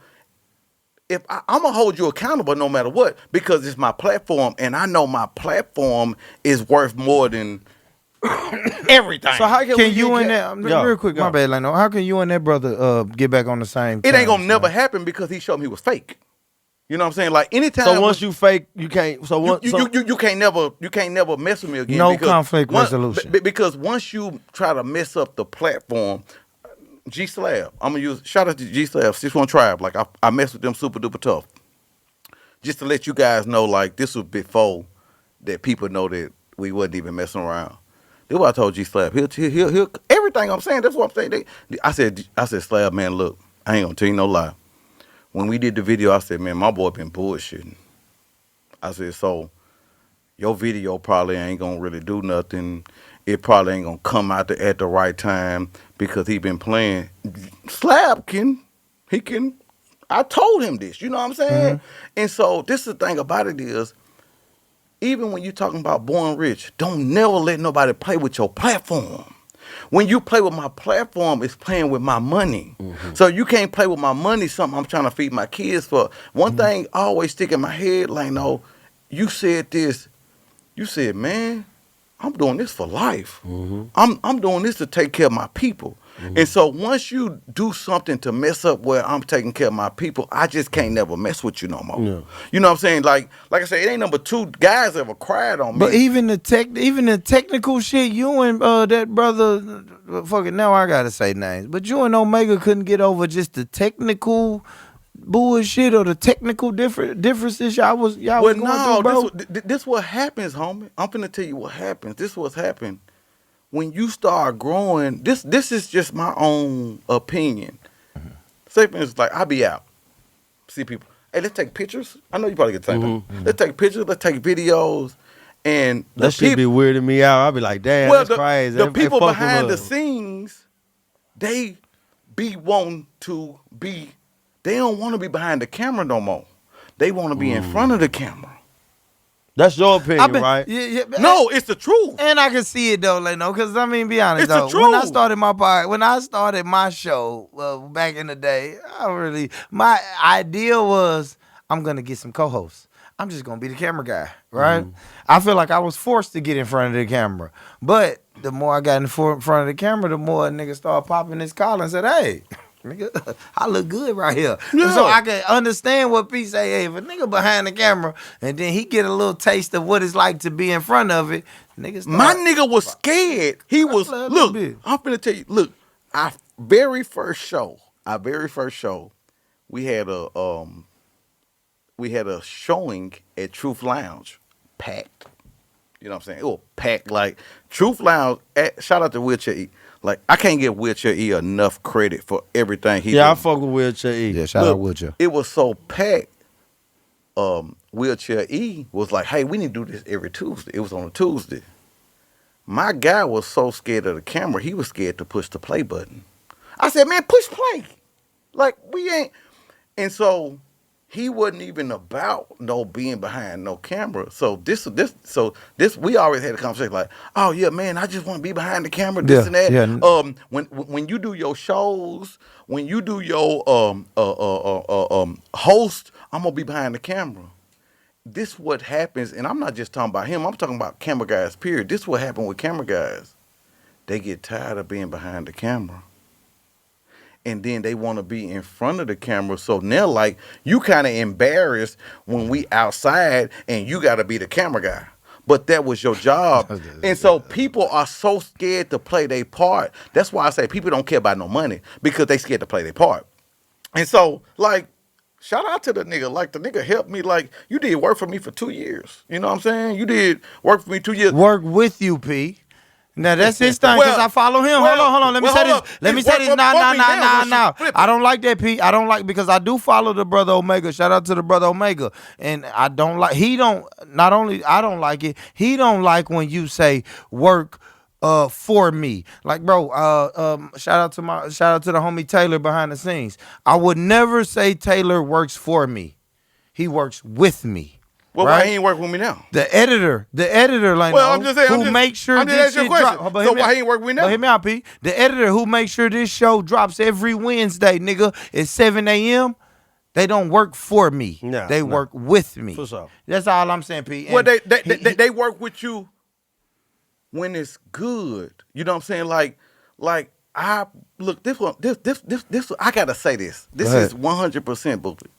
if I'm gonna hold you accountable no matter what because it's my platform and I know my platform is worth more than everything. So how can you and that real quick? My bad, Lano. How can you and that brother get back on the same? It ain't gonna never happen because he showed me he was fake. You know what I'm saying? Like anytime. So once you fake, you can't. So once you can't never mess with me again. No conflict resolution. Because once you try to mess up the platform, G Slab. I'm gonna use shout out to G Slab 61 Tribe. Like I mess with them super duper tough. Just to let you guys know, like this was before that people know that we wasn't even messing around. That's what I told G Slab. He'll everything I'm saying. That's what I'm saying. I said, Slab, man, look, I ain't gonna tell you no lie. when we did the video, I said, man, my boy been bullshitting. I said, so your video probably ain't gonna really do nothing. It probably ain't gonna come out at the right time because he been playing. Slab he can. I told him this, you know what I'm saying? Mm-hmm. And so this is the thing about it is, even when you talking about Born Rich, don't never let nobody play with your platform. When you play with my platform, it's playing with my money. Mm-hmm. So you can't play with my money, something I'm trying to feed my kids for. One thing always stick in my head, like, no, you said this. You said, man, I'm doing this for life. Mm-hmm. I'm doing this to take care of my people. Mm-hmm. And so once you do something to mess up where I'm taking care of my people, I just can't never mess with you no more. Yeah. You know what I'm saying? Like I said, it ain't number two guys ever cried on me. But even the technical shit, you and that brother, fuck it, now I gotta say names. But you and Omega couldn't get over just the technical bullshit or the technical differences y'all was going through, bro. This what happens, homie. I'm finna tell you what happens. This what's happened. When you start growing, this is just my own opinion. Mm-hmm. Say for instance, like I be out, see people. Hey, let's take pictures. I know you probably get the same thing. Mm-hmm. Let's take pictures. Let's take videos. And that shit be weirding me out. I'll be like, damn, that's crazy. The people behind the scenes, they be wanting to be. They don't want to be behind the camera no more. They want to be in front of the camera. That's your opinion, right? Yeah, no, it's the truth. And I can see it though, Leno, because I mean, be honest, it's though. The truth. When I started my show back in the day, my idea was I'm gonna get some co-hosts. I'm just gonna be the camera guy, right? Mm-hmm. I feel like I was forced to get in front of the camera, but the more I got in front of the camera, the more a nigga started popping his collar and said, "Hey, nigga, I look good right here." Yeah. So I can understand what P say. Hey, if a nigga behind the camera and then he get a little taste of what it's like to be in front of it, my nigga was scared. He was look. I'm finna tell you. Look, our very first show, we had a showing at Truth Lounge, packed. You know what I'm saying? It was packed. Like Truth Lounge. Shout out to Wheelchair E. Like, I can't give Wheelchair E enough credit for everything he did. Yeah, I fuck with Wheelchair E. Yeah, shout out Wheelchair. It was so packed. Wheelchair E was like, hey, we need to do this every Tuesday. It was on a Tuesday. My guy was so scared of the camera, he was scared to push the play button. I said, man, push play. Like, we ain't. And so he wasn't even about being behind no camera. So this we always had a conversation like, oh yeah, man, I just want to be behind the camera, this and that. Yeah. When you do your shows, when you do your host, I'm gonna be behind the camera. This what happens, and I'm not just talking about him, I'm talking about camera guys, period. This what happened with camera guys. They get tired of being behind the camera. And then they want to be in front of the camera. So now, like, you kind of embarrassed when we outside and you got to be the camera guy. But that was your job. And so people are so scared to play their part. That's why I say people don't care about no money because they scared to play their part. And so, like, shout out to the nigga. Like, the nigga helped me. Like, you did work for me for 2 years. You know what I'm saying? You did work for me 2 years. Work with you, P. Now that's his thing because I follow him. Hold on. Let me say this. Now. I don't like that, P. I don't like because I do follow the brother Omega. Shout out to the brother Omega. And I don't like. I don't like it. He don't like when you say work for me. Like, bro. Shout out to the homie Taylor behind the scenes. I would never say Taylor works for me. He works with me. Well, right? Why he ain't working with me now? The editor, like, I'm just saying, who makes sure this shit drops. So why he ain't working with me now? Hear me out, P. The editor who makes sure this show drops every Wednesday, nigga, at 7 a.m., they don't work for me. They work with me. For sure. That's all I'm saying, P. Well, they work with you when it's good. You know what I'm saying? Like I look, this I gotta say this. This is 100% booklet.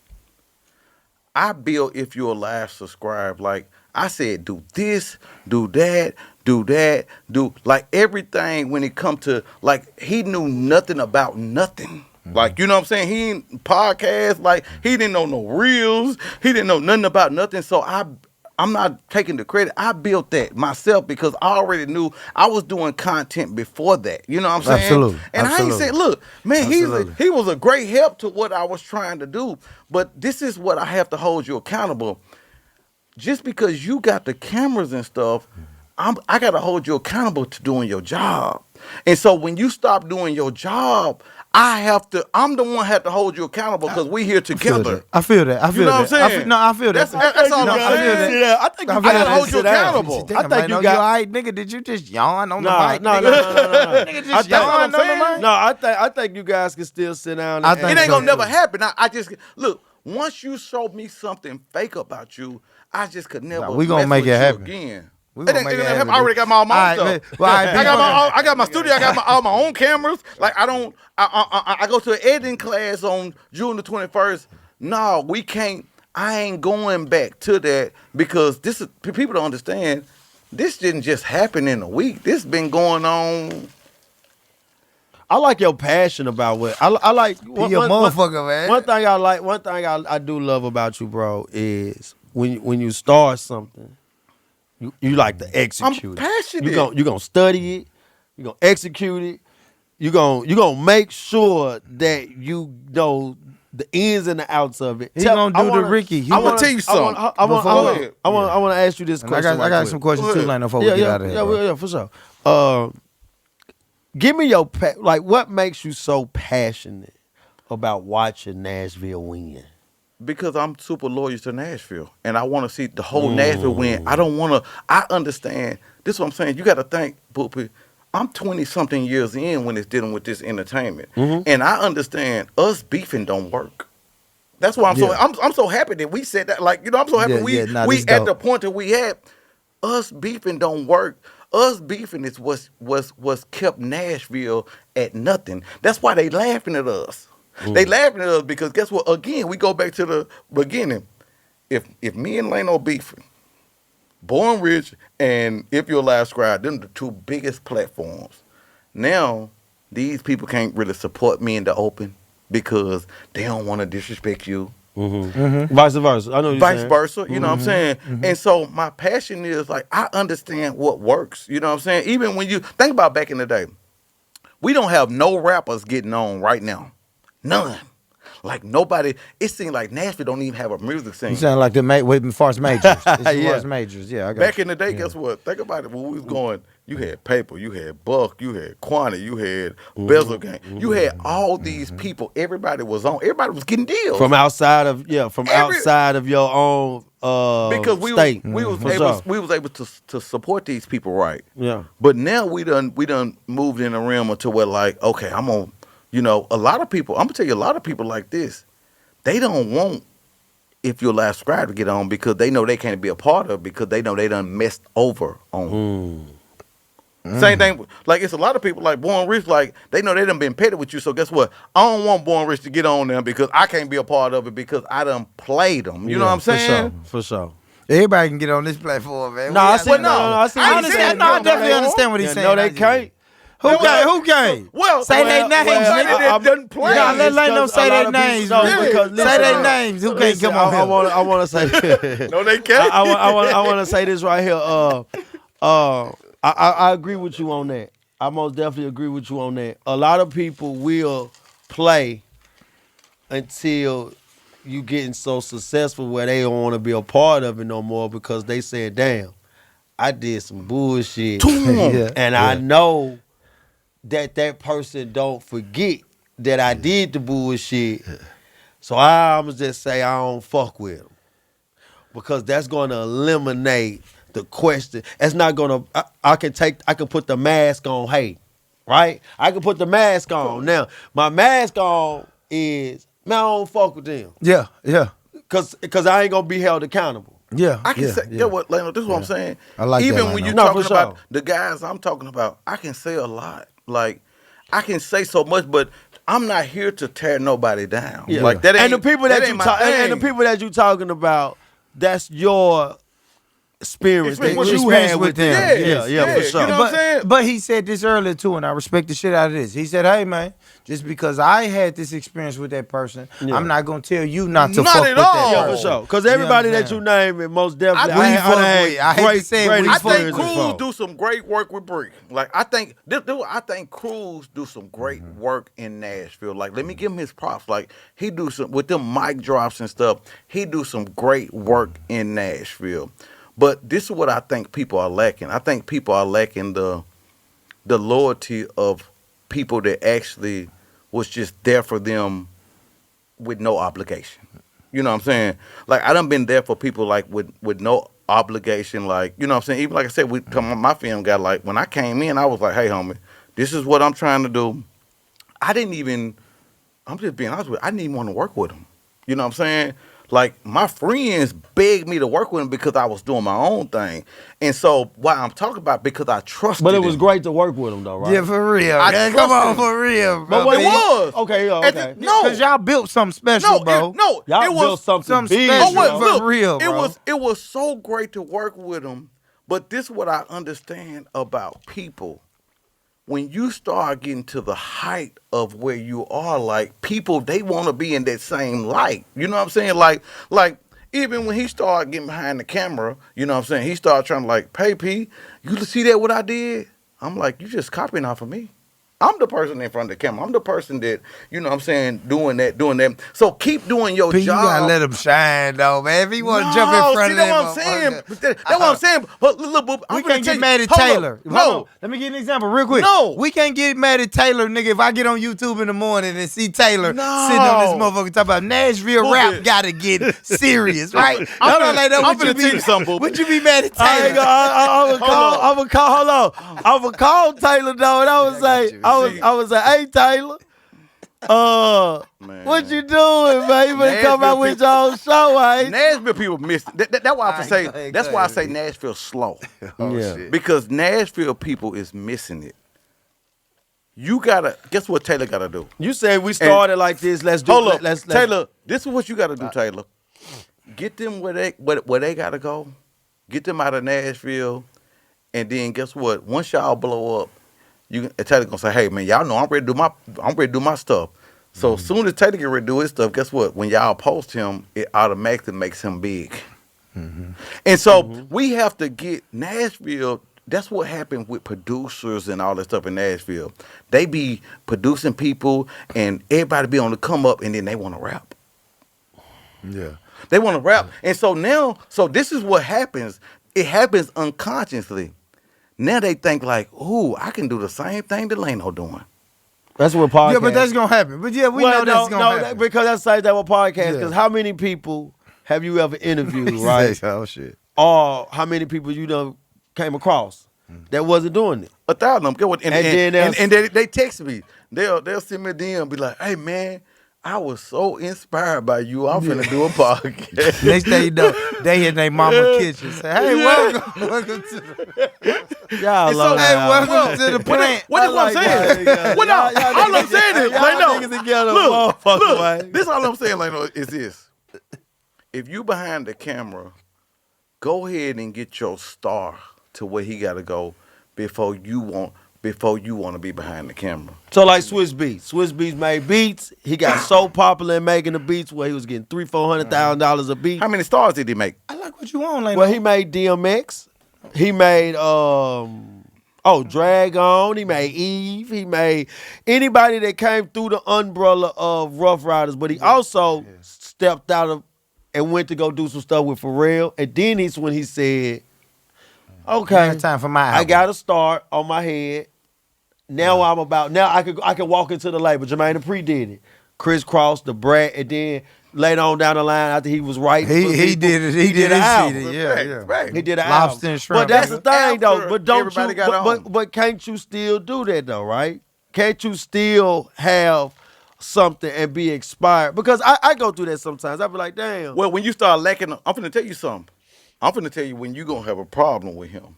I built If You're Alive, subscribe. Like I said, do this, do that, do like everything when it come to like he knew nothing about nothing. Mm-hmm. Like, you know what I'm saying? He ain't podcast, like he didn't know no reels, he didn't know nothing about nothing. So I'm not taking the credit. I built that myself because I already knew I was doing content before that. You know what I'm saying? Absolutely. And I ain't saying, look, man, Absolutely. he was a great help to what I was trying to do. But this is what I have to hold you accountable. Just because you got the cameras and stuff, I got to hold you accountable to doing your job. And so when you stop doing your job, I'm the one have to hold you accountable because we here together. I feel that. You know what I'm saying? I feel that. That's all I'm saying. I think you I gotta gotta hold you sit down. accountable. I think you all got. right, nigga. Did you just yawn on the mic? No. Nigga just yawned on the mic. No, I think you guys can still sit down. I And, think It ain't so. gonna never happen. I just look. Once you show me something fake about you, I just could never. Nah, we gonna mess make with it you happen. again. We It gonna ain't make it gonna happen, happen. I already got my own man. stuff. All right, well, all right, I got my studio. I got all my own cameras. Like I go to an editing class on June the 21st. No, we can't. I ain't going back to that because this is people don't understand. This didn't just happen in a week. This been going on. I like your passion about what I like. He a motherfucker, man. One thing I like. One thing I do love about you, bro, is when you start something, you like to execute. I'm passionate. You gonna study it. You gonna execute it. You gonna make sure that you know the ins and the outs of it. He gonna do the Ricky. I'm gonna tell you something. I want to ask you this question. I got some questions too, like before we get out of here. Yeah, for sure. Give me your what makes you so passionate about watching Nashville win? Because I'm super loyal to Nashville, and I want to see the whole Nashville win. I don't want to. I understand. This is what I'm saying. You got to think, Boopy. I'm 20-something years in when it's dealing with this entertainment, and I understand us beefing don't work. That's why I'm so happy that we said that. Like, you know, I'm so happy we at the point that we had. Us beefing don't work. Us beefing is what's kept Nashville at nothing. That's why they laughing at us. They laughing at us because guess what? Again, we go back to the beginning. If me and Lano beefing, Born Rich and If You're Alive Scribe, them the two biggest platforms. Now, these people can't really support me in the open because they don't want to disrespect you. Vice versa. I know what you're saying. Vice versa, you know what I'm saying? And so my passion is like, I understand what works. You know what I'm saying? Even when you think about back in the day, we don't have no rappers getting on right now. None. Like nobody, it seems like Nashville don't even have a music scene. You sound like with Force Majors. It's Force Majors, yeah. I got Back in the day, guess what? Think about it. When we was going, you had Paper, you had Buck, you had Quantity, you had Bezel Gang. You had all these people. Everybody was on. Everybody was getting deals. From outside of outside of your own because we state. We was able to support these people right. Yeah. But now we done moved in a realm to where like, okay, I'm on. You know, a lot of people, I'm going to tell you, a lot of people like this, they don't want If You're Alive Scribe to get on because they know they can't be a part of it because they know they done messed over on. Same thing, like it's a lot of people like Born Rich, like they know they done been petty with you, so guess what? I don't want Born Rich to get on there because I can't be a part of it because I done played them. You know what I'm saying? For sure. Everybody can get on this platform, man. I definitely understand what he's saying. No, they can't. Who can't? Well, say their names, nigga. Doesn't play. Nah, let them say their names. Say their names. Who can't come on here? I want to say. No, they can't. I want to say this right here. I agree with you on that. I most definitely agree with you on that. A lot of people will play until you getting so successful where they don't want to be a part of it no more because they said, "Damn, I did some bullshit," and I know that person don't forget that I did the bullshit. So I'ma just say I don't fuck with them because that's going to eliminate the question. That's not going to. I can put the mask on. Hey, right? I can put the mask on. Now my mask on is man, I don't fuck with them. Yeah. Cause I ain't gonna be held accountable. Yeah, I can say, you know what, Lano, this is what I'm saying. I like even that, when Lano. you're No, talking for about sure. the guys I'm talking about, I can say a lot. Like, I can say so much, but I'm not here to tear nobody down. Yeah. Like that ain't, and the people that ain't you my and the thing. people that you talking about, that's your experience that What you experience had with with them. them. Yeah, for you sure. know what I'm saying? But he said this earlier too, and I respect the shit out of this. He said, "Hey man, just because I had this experience with that person, I'm not gonna tell you not to Not fuck at with all. that Yeah, person." for sure. Because You know everybody what I'm that you saying? name, it most definitely. We I fuck had with. I hate to great say it, great we I fuck think experiences with. Cruz before. do some great work with Bree. Like I think Cruz do some great work in Nashville. Like let me give him his props. Like he do some with them mic drops and stuff. He do some great work in Nashville. But this is what I think people are lacking. I think people are lacking the loyalty of people that actually was just there for them with no obligation. You know what I'm saying? Like I done been there for people like with no obligation. Like you know what I'm saying? Even like I said, my film got like when I came in, I was like, hey homie, this is what I'm trying to do. I'm just being honest with you, I didn't even want to work with him. You know what I'm saying? Like my friends begged me to work with him because I was doing my own thing. And so what I'm talking about because I trusted But it was him. great to work with him, though, right? Yeah, for real. I Man, come trust on, him. for real, But bro. what It was. Okay, yeah, At okay. the- no. Because y'all built something special, bro. Y'all it built was something big. special. Oh, wait, for look, real, it bro. was so great to work with him. But this is what I understand about people. When you start getting to the height of where you are, like people, they want to be in that same light. You know what I'm saying? Like even when he started getting behind the camera, you know what I'm saying? He started trying to like, hey P, you see that what I did? I'm like, you just copying off of me. I'm the person in front of the camera. I'm the person that, you know what I'm saying, doing that. So keep doing your P, job. you gotta let him shine, though, man. If he want to jump in front of that's that what I'm saying. motherfucker. That's what I'm saying. But look, We I'm can't get mad at Hold up. Taylor. Hold No. on. Let me give you an example real quick. No. We can't get mad at Taylor, nigga, if I get on YouTube in the morning and see Taylor No. sitting on this motherfucker talking about Nashville Boo rap bit. gotta get serious, right? I'm Y'all like that. I'm Would you finna tell you something, boo Would you be mad at I ain't Taylor? gonna, I would call, hold on. I would call Taylor though, and I would say, I would say, hey Taylor, Man. what you doing, man? You better come out with your own show, ain't you? Nashville people miss it. That's why I say. Go ahead, That's go why I ahead. say Nashville slow. Oh, Yeah. shit. Because Nashville people is missing it. You gotta guess what Taylor gotta do. You said we started like this. Let's do. Hold up, Let's Taylor. This is what you gotta do, Taylor. Get them where they gotta go. Get them out of Nashville, and then guess what? Once y'all blow up, Taylor gonna say, "Hey man, y'all know I'm ready to do my stuff." So as soon as Taylor get ready to do his stuff, guess what? When y'all post him, it automatically makes him big. And so we have to get Nashville. That's what happened with producers and all that stuff in Nashville. They be producing people, and everybody be on the come up, and then they want to rap. Yeah. They want to rap, and so now, this is what happens. It happens unconsciously. Now they think like, "Ooh, I can do the same thing that Lano doing." That's what podcast. Yeah, but that's gonna happen. But yeah, we know that's gonna happen. because that's like that with podcast. Because Yeah. how many people have you ever interviewed, right? Oh shit. Or how many people you done came across that wasn't doing it? 1,000 of them. Get what? And then And they text me. They'll send me a DM and be like, "Hey man, I was so inspired by you. I'm finna do a podcast." Next thing you know, they in their mama kitchen. Say, hey, welcome to the Y'all It's love so- Hey, y'all. welcome to the plant. What is what I'm saying? What all I'm saying is, y'all like, no. niggas together, Look, motherfucker, man. this all I'm saying, like, no, is this. If you behind the camera, go ahead and get your star to where he got to go before you want to be behind the camera. So like Swiss Beats. Swiss Beats made beats. He got so popular in making the beats where he was getting $300,000-$400,000 a beat. How many stars did he make? I like what you want, like. Well, he made DMX. He made Drag On. He made Eve. He made anybody that came through the umbrella of Rough Riders. But he also stepped out of and went to go do some stuff with Pharrell. And then it's when he said, "Okay, Time for my album. I got a start on my head. Now I can walk into the label." Jermaine Dupri did it. Chris Cross, the Brat, and then later on down the line after he was writing, for He people, did it. He did an his album. shit. Yeah. Right. He did an Lobster album. and shrimp, But that's the nigga. thing though. After But don't everybody you? got on. But can't you still do that though? Right? Can't you still have something and be inspired? Because I go through that sometimes. I be like, damn. Well, when you start lacking, I'm finna tell you something. I'm finna tell you when you gonna have a problem with him.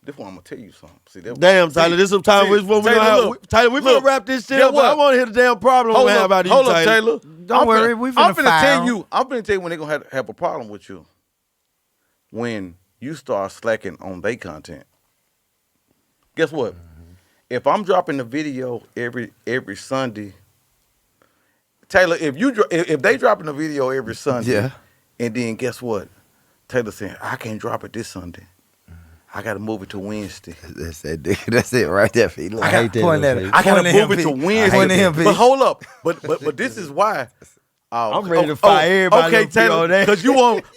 This one I'm gonna tell you something. See, Damn, Tyler, this is some time we Tyler, we finna wrap this shit up. But I want to hear the damn problem we have about you, hold up, Taylor. Taylor. Don't worry, we finna I'm finna fire tell him. you. I'm finna tell you when they gonna have a problem with you. When you start slacking on their content. Guess what? If I'm dropping a video every Sunday, Taylor, if they dropping a video every Sunday, and then guess what? Taylor saying, I can't drop it this Sunday. I got to move it to Wednesday. That's it, dude. That's it right there, P. Look, I got to move it to Wednesday. But hold up. But this is why. I'm ready to fire everybody. Okay, Taylor,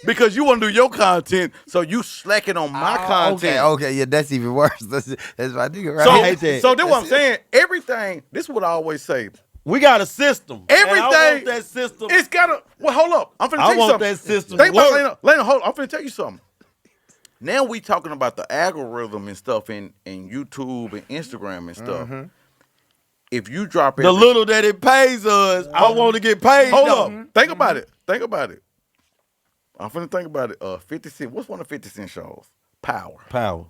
because you want to do your content, so you slacking on my content. Okay, yeah, that's even worse. That's what I think. Right? So that's what I'm saying. Everything. This is what I always say. We got a system. Everything. I want that system. It's gotta. Well, hold up. I'm finna tell you something. I want that system. Think about Lena. Hold on. I'm finna tell you something. Now we talking about the algorithm and stuff in YouTube and Instagram and stuff. Mm-hmm. If you drop the little that it pays us, I want to get paid. Hold up. Think about it. Think about it. I'm finna think about it. 50 Cent. What's one of 50 Cent shows? Power.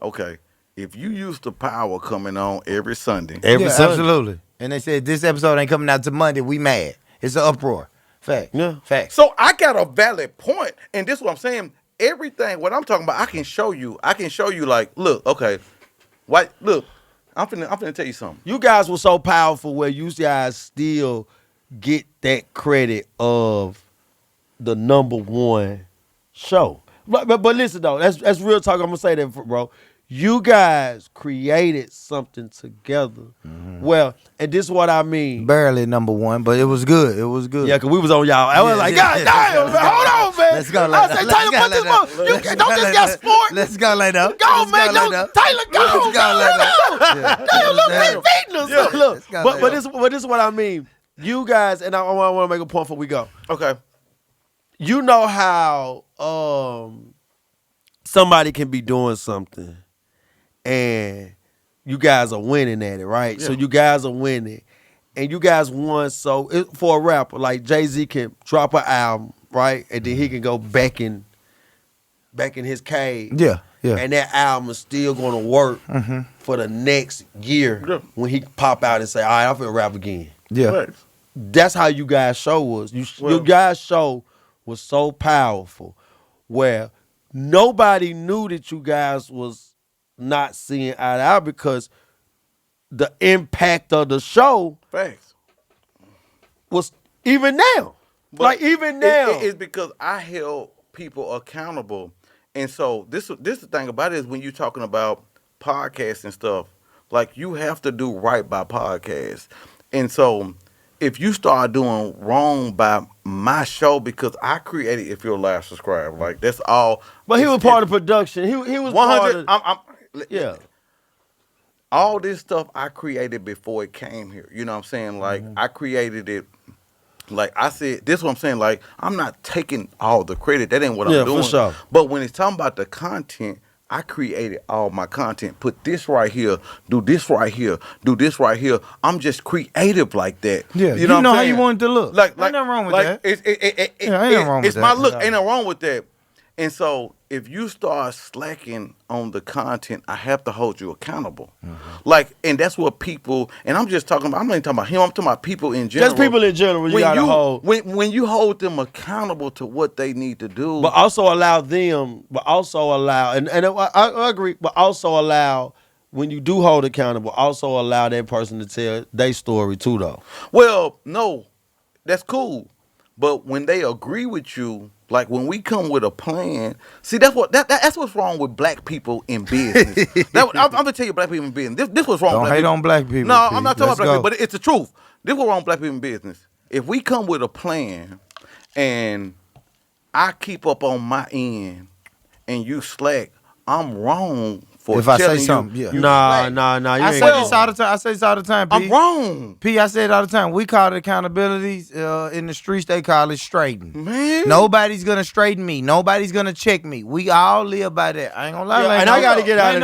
Okay. If you used to Power coming on every Sunday. Sunday. Absolutely. And they said this episode ain't coming out till Monday, we mad. It's an uproar. Fact. Yeah. Fact. So I got a valid point, and this is what I'm saying. Everything, what I'm talking about, I can show you like, look, okay. Look, I'm finna tell you something. You guys were so powerful where you guys still get that credit of the #1 show. But listen though, that's real talk. I'm gonna say that, bro. You guys created something together. Mm-hmm. Well, and this is what I mean. Barely #1, but it was good. It was good. Yeah, because we was on y'all. I was like, God damn, man, hold on, man. Let's go, I said, Taylor, put this on. You don't just got sport. Let's go later. Go, man. Taylor, go. Let's go later. Damn, look, beating us. Look, but this is what I mean. You guys, and I want to make a point before we go. Okay. You know how somebody can be doing something and you guys are winning at it, right? Yeah. So you guys are winning, and you guys won. So for a rapper, like Jay-Z can drop an album, right, and then he can go back in his cage. Yeah. And that album is still going to work for the next year when he pop out and say, all right, I'm finna rap again. Yeah. Right. That's how you guys' show was. Your guys' show was so powerful where nobody knew that you guys was not seeing eye to eye because the impact of the show was even now. But even now. It's because I held people accountable. And so this the thing about it is when you're talking about podcasts and stuff, like you have to do right by podcasts. And so if you start doing wrong by my show, because I created If You're Live Subscribe, like that's all. But he was part of production. He was 100. Yeah. All this stuff I created before it came here. You know what I'm saying? Like I created it. Like I said, this is what I'm saying. Like I'm not taking all the credit. That ain't what I'm doing. For sure. But when it's talking about the content, I created all my content. Put this right here. Do this right here. Do this right here. I'm just creative like that. Yeah. You know how you want it to look. Ain't nothing wrong with that. Ain't nothing wrong with that. It's my look. Ain't nothing wrong with that. And so if you start slacking on the content, I have to hold you accountable. Mm-hmm. Like, and that's what people, and I'm just talking about, I'm not even talking about him, I'm talking about people in general. Just people in general, you gotta hold. When you hold them accountable to what they need to do. But also allow, and I agree, but also allow, when you do hold accountable, also allow that person to tell their story too, though. Well, no, that's cool. But when they agree with you, like when we come with a plan, see that's what's wrong with black people in business. I'm gonna tell you, black people in business. This what's wrong. Don't hate on black people. No, I'm not talking about black people, but it's the truth. This what's wrong with black people in business. If we come with a plan, and I keep up on my end, and you slack, I'm wrong. If I say something, Nah. I say this all the time. P. I'm wrong. P, I say it all the time. We call it accountability. In the streets, they call it straightening. Man. Nobody's going to straighten me. Nobody's going to check me. We all live by that. I ain't going to lie. And I got to get out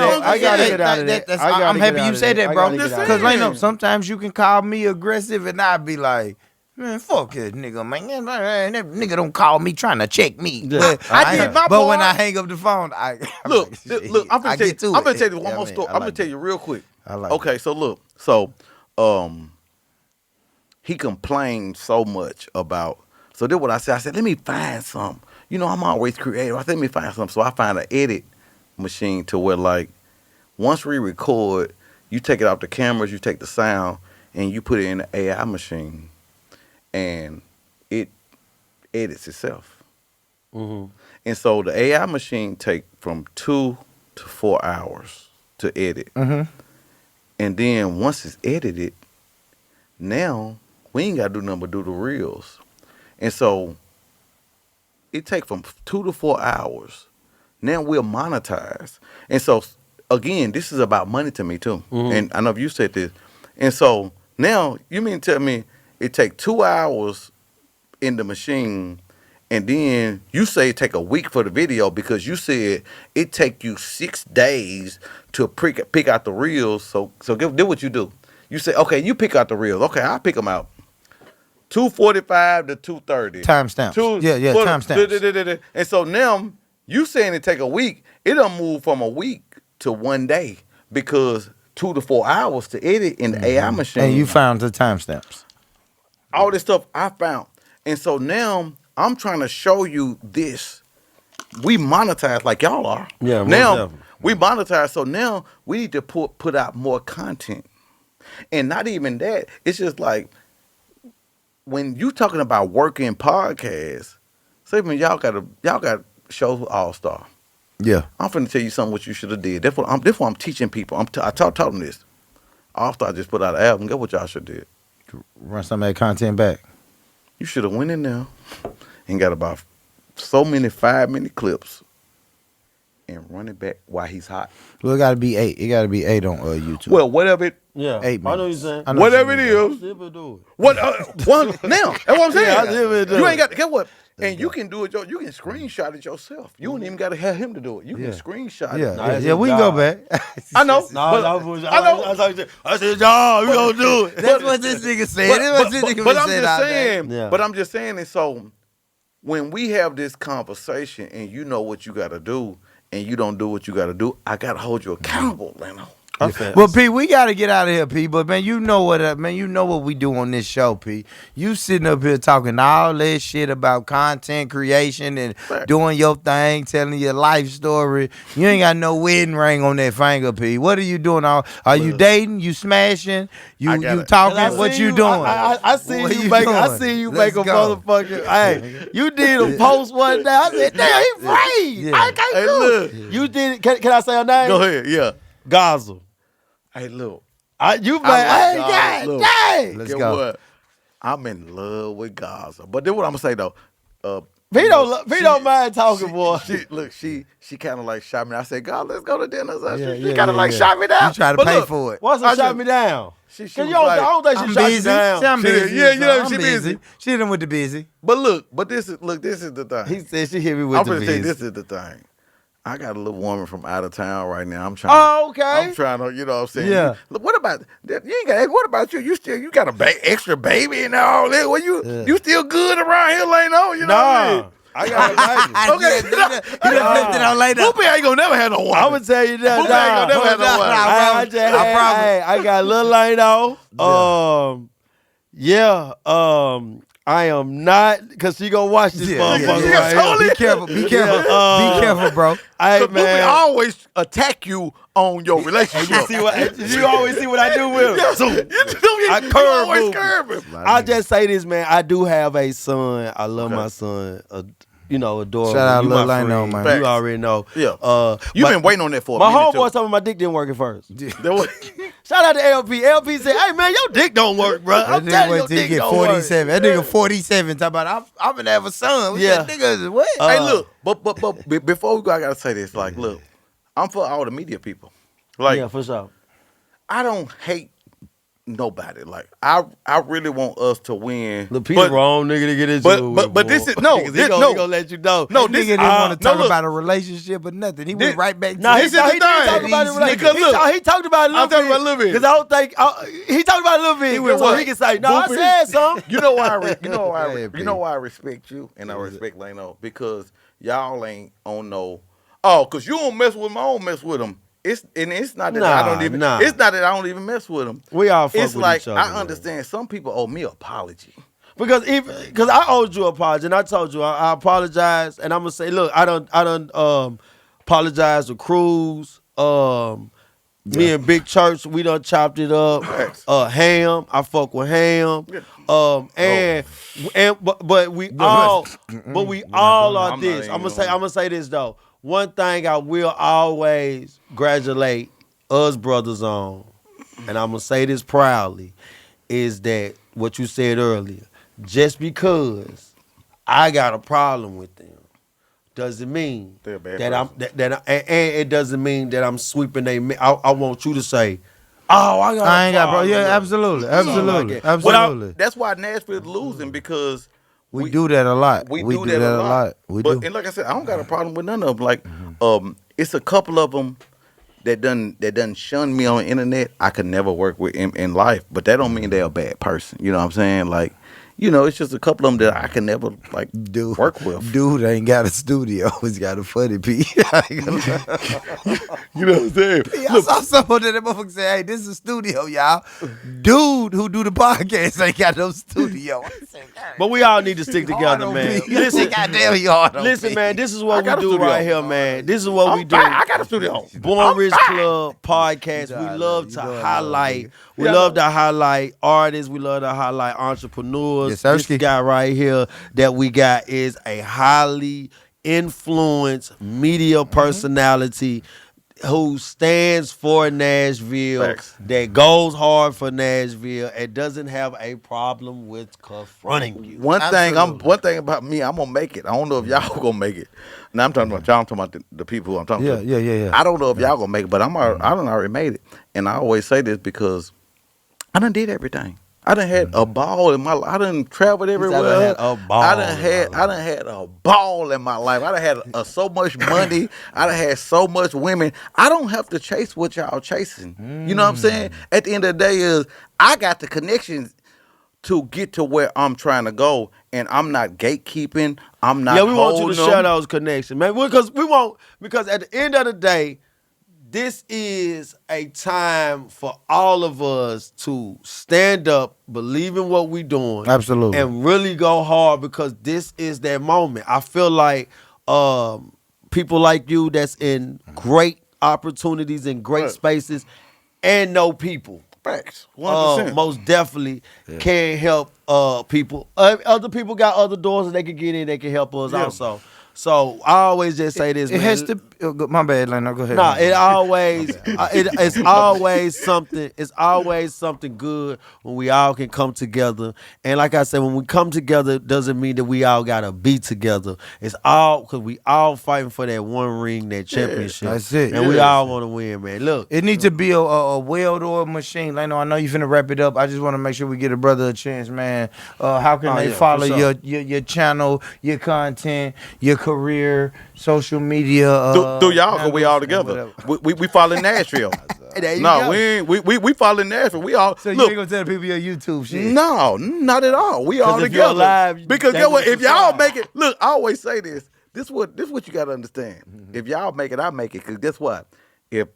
of that. I'm happy you said that, bro. Because, Leno, sometimes you can call me aggressive and I'll be like, man, fuck that nigga, man. That nigga don't call me trying to check me. Yeah. I did my part. But when I hang up the phone, look, I'm gonna tell you one more story. I'm gonna tell you real quick. Okay, so look, he complained so much about. So then what I said, let me find something. I'm always creative. I think let me find something. So I find an edit machine to where like once we record, you take it off the cameras, you take the sound, and you put it in the AI machine, and it edits itself. Mm-hmm. And so the AI machine take from 2 to 4 hours to edit. Mm-hmm. And then once it's edited, now we ain't got to do nothing but do the reels. And so it take from 2 to 4 hours. Now we'll monetize. And so, again, this is about money to me, too. Mm-hmm. And I know if you said this. And so now you mean to tell me it take 2 hours in the machine, and then you say it take a week for the video because you said it take you 6 days to pick out the reels. So do what you do. You say, okay, you pick out the reels. Okay, I'll pick them out. 2:45 to 2:30. Timestamps. Yeah, timestamps. And so now you saying it take a week. It done move from a week to 1 day because 2 to 4 hours to edit in the AI machine. And you found the timestamps. All this stuff I found. And so now I'm trying to show you this. We monetize like y'all are. Yeah, most now definitely. we monetize. So now we need to put out more content. And not even that. It's just like when you talking about working podcasts, say when y'all got shows with All Star. Yeah. I'm finna tell you something what you should have did. That's what I'm teaching people. I taught them this. All Star just put out an album. Guess what y'all should did? Run some of that content back. You should have went in there and got about so many 5-minute clips and run it back while he's hot. Well, it got to be 8. It got to be 8 on YouTube. Well, whatever it, Yeah, 8 I know minutes. you're saying. I know whatever what it you mean. is, Still do it. what one now? That's what I'm saying. Yeah, I still do it. You ain't got to get what. And you can do it. You can screenshot it yourself. You don't even got to have him to do it. You can screenshot it. Yeah, we can go back. I know. No, but, I know. I said, y'all, we gonna do it. That's what this nigga said. That's what this nigga but I'm said just out there. saying. Yeah. But I'm just saying. And so when we have this conversation, and you know what you got to do, and you don't do what you got to do, I got to hold you accountable, Leno. Well, P, we gotta get out of here, P. But man, you know what we do on this show, P. You sitting up here talking all that shit about content creation and doing your thing, telling your life story. You ain't got no wedding ring on that finger, P. What are you doing? Are you dating? You smashing? You talking? What you doing? I see What you you make. doing? I see you make Let's a go. motherfucker. Hey, you did a post one day. I said, damn, he free. Yeah. I can't Hey, do look. it. You did it. Can I say her name? Go ahead. Yeah. Gaza. Hey, look. You I like hey, Gaza. God, Look. dang. Let's Get go. what? I'm in love with Gaza. But then what I'm gonna say though, He don't mind talking, boy. She kind of like shot me. I said, God, let's go to dinner. So Yeah, she yeah, kind of yeah, like yeah. shot me down. You try to But pay look, for it. What's I she shot just- me down? She Cause was you don't, like, I don't think I'm she shot you busy. down. I'm busy. Yeah, you know, I'm she busy. She done with the busy. But look, this is the thing. He said she hit me with I'm the gonna say biz. this is the thing. I got a little woman from out of town right now. I'm trying. Oh, okay. I'm trying to, you know what I'm saying? Yeah. Look, what about that? You ain't got. What about you? You got a extra baby and all that. Well, you still good around here, Leno? You know what I mean? I got a baby. Okay. He done flipped it on later. Poopy ain't gonna never have no woman. I'm gonna tell you that. Poopy ain't gonna never have no woman. I got a little Leno. I am not, because she gonna watch this motherfucker yeah. right Totally. here. Be careful. Be Yeah, careful. Be careful, bro. Hey, Poopy man. always attack you on your relationship. You always see what I do with him. Yeah, so I you curve always movement. curve him. I just say this, man. I do have a son. I love my son. Adorable. Shout out You Lil my Lino, friend. man. You already know. Yeah. You've but been waiting on that for a my minute, homeboy too. told me my dick didn't work at first. That was- Shout out to LP. LP said, "Hey man, your dick don't work, bro. That I'm nigga telling you, wait your till he dick get don't work." 47. That nigga 47 talking about I'm gonna have a son. Yeah. That nigga is what? Hey, look, but before we go, I gotta say this. Like, look, I'm for all the media people. Like, Yeah, for sure. I don't hate nobody. Like, I really want us to win. Look, Peter, wrong nigga to get into it with, but boy. this is no, Because this, he no, gonna let you know. no. That This nigga didn't want to no, talk look, about a relationship or nothing. He went right back to Nah, he This is the didn't talk thing. about it. Because look, He talked about it a little I'm bit. talking about a little bit. Because I don't think he talked about it a little bit. He went so what? he can say, "No, I Boopy. said something." You know why? Yeah, You know why I respect you and I respect Leno, because y'all ain't on no. Oh, because you don't mess with him. I don't mess with him. It's not that I don't even. Nah. It's not that I don't even mess with him. We all fuck It's with like each other. I man. understand some people owe me an apology. because I owed you an apology, and I told you I apologize, and I'm gonna say, look, I done apologize to Cruz. Me and Big Church, we done chopped it up. Ham, I fuck with Ham. But we all are this. I'm gonna say this though. One thing I will always congratulate us brothers on, and I'm gonna say this proudly, is that what you said earlier. Just because I got a problem with them doesn't mean They're a bad that and it doesn't mean that I'm sweeping they. I want you to say, "Oh, I ain't got problem." Yeah, absolutely. That's why Nashville's losing, because we do that a lot. We do that a lot. And like I said, I don't got a problem with none of them. Like, it's a couple of them that done shun me on the internet. I could never work with in life, but that don't mean they're a bad person. You know what I'm saying? Like, it's just a couple of them that I can never work with. Dude ain't got a studio. He's got a funny piece. You know what I'm saying? I saw someone that motherfucker say, "Hey, this is a studio, y'all." Dude who do the podcast ain't got no studio. But we all need to stick together, man. Listen, goddamn, you hard on listen, me. man. This is what we do right here, man. This is what we do. I got a studio. Born Rich Club podcast. We love to highlight. We love to highlight artists. We love to highlight entrepreneurs. Yes, this guy right here that we got is a highly influenced media personality who stands for Nashville, Facts. that goes hard for Nashville, and doesn't have a problem with confronting you. One thing about me, I'm gonna make it. I don't know if y'all gonna make it. Now I'm talking about y'all. I'm talking about the people who I'm talking to. Yeah. I don't know if y'all gonna make it, but I done already made it. And I always say this because I done did everything. I done had a ball in my life. I done traveled everywhere. I done had a ball in my life. I done had so much money. I done had so much women. I don't have to chase what y'all chasing. You know what I'm saying? At the end of the day is I got the connections to get to where I'm trying to go, and I'm not gatekeeping. I'm not. Yeah, we want you to them. share those connections, man. Because at the end of the day, this is a time for all of us to stand up, believe in what we're doing. Absolutely. And really go hard, because this is that moment. I feel like people like you that's in great opportunities and great spaces and know people. Facts. 100%. Most definitely can help people. Other people got other doors that they can get in. They can help us also. So I always just say this. It man. has to. My bad, Leno. Go ahead. Nah, it always it's always something. It's always something good when we all can come together. And like I said, when we come together, it doesn't mean that we all gotta be together. It's all because we all fighting for that one ring, that championship. That's it. And we all want to win, man. Look, it needs to be a well-oiled machine. Leno, I know you finna wrap it up. I just want to make sure we get a brother a chance, man. How can they follow your channel, your content, your career, social media? Through y'all, cause we all together. We follow Nashville. We follow Nashville. We all. So you ain't gonna tell the people your YouTube shit? No, not at all. We all together. Live, because get what? If y'all make it, look, I always say this. This what you gotta understand. If y'all make it, I make it. Cause guess what? If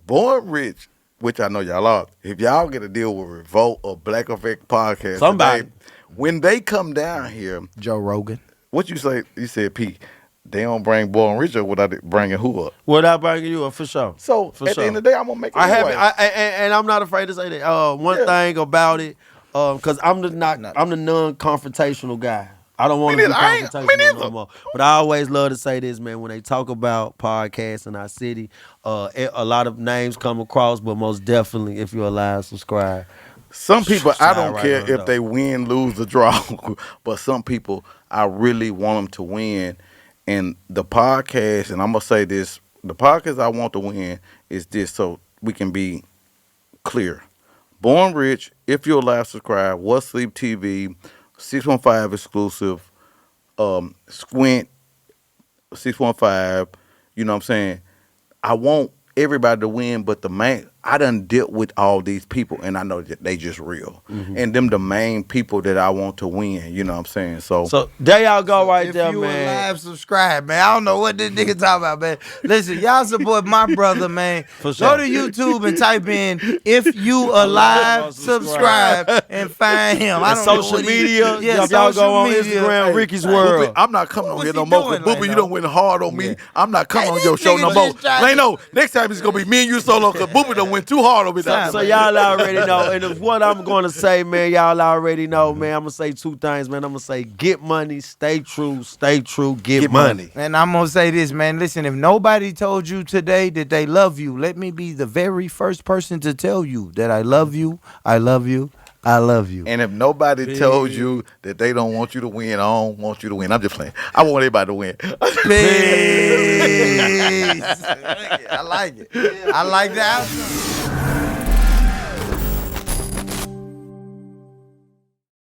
Born Rich, which I know y'all are, if y'all get a deal with Revolt or Black Effect Podcast, somebody, when they come down here, Joe Rogan. What you say? You said, P. They don't bring Born Rich up without bringing who up? Without bringing you up, for sure. So for at the end of the day, I'm gonna make it. And I'm not afraid to say that. One thing about it, because I'm the non-confrontational guy. I don't want to be confrontational no more. But I always love to say this, man. When they talk about podcasts in our city, a lot of names come across, but most definitely, if you're alive, subscribe. Some people, I don't care if they win, lose, or draw, but some people, I really want them to win. And the podcast, and I'm going to say this, the podcast I want to win is this, so we can be clear. Born Rich, if you're alive, subscribe. What Sleep TV, 615 exclusive, Squint, 615, you know what I'm saying? I want everybody to win, but the I done dealt with all these people, and I know that they just real. And them the main people that I want to win, you know what I'm saying? So there y'all go right there, If you man. alive, subscribe, man. I don't know what this nigga talking about, man. Listen, y'all support my brother, man. For sure. Go to YouTube and type in "If You Alive, subscribe," and find him. I And don't know social what media, Yeah, y'all go on social media. Instagram, Hey, Ricky's hey, World. Boopy, I'm not coming on What's here no he more. doing, Boopy, you Lano? done went hard on me. Yeah. I'm not coming Hey, on this your show nigga no more. just tried to- Lano, next time it's gonna be me and you solo, cause Boopy done went too hard on me. So y'all already know. And if what I'm going to say, man, y'all already know, man. I'm going to say two things, man. I'm going to say get money, stay true, get money. And I'm gonna say this, man. Listen, if nobody told you today that they love you, let me be the very first person to tell you that I love you, I love you, I love you. And if nobody told you that they don't want you to win, I don't want you to win. I'm just playing. I want everybody to win. Peace. I like it. I like the outcome.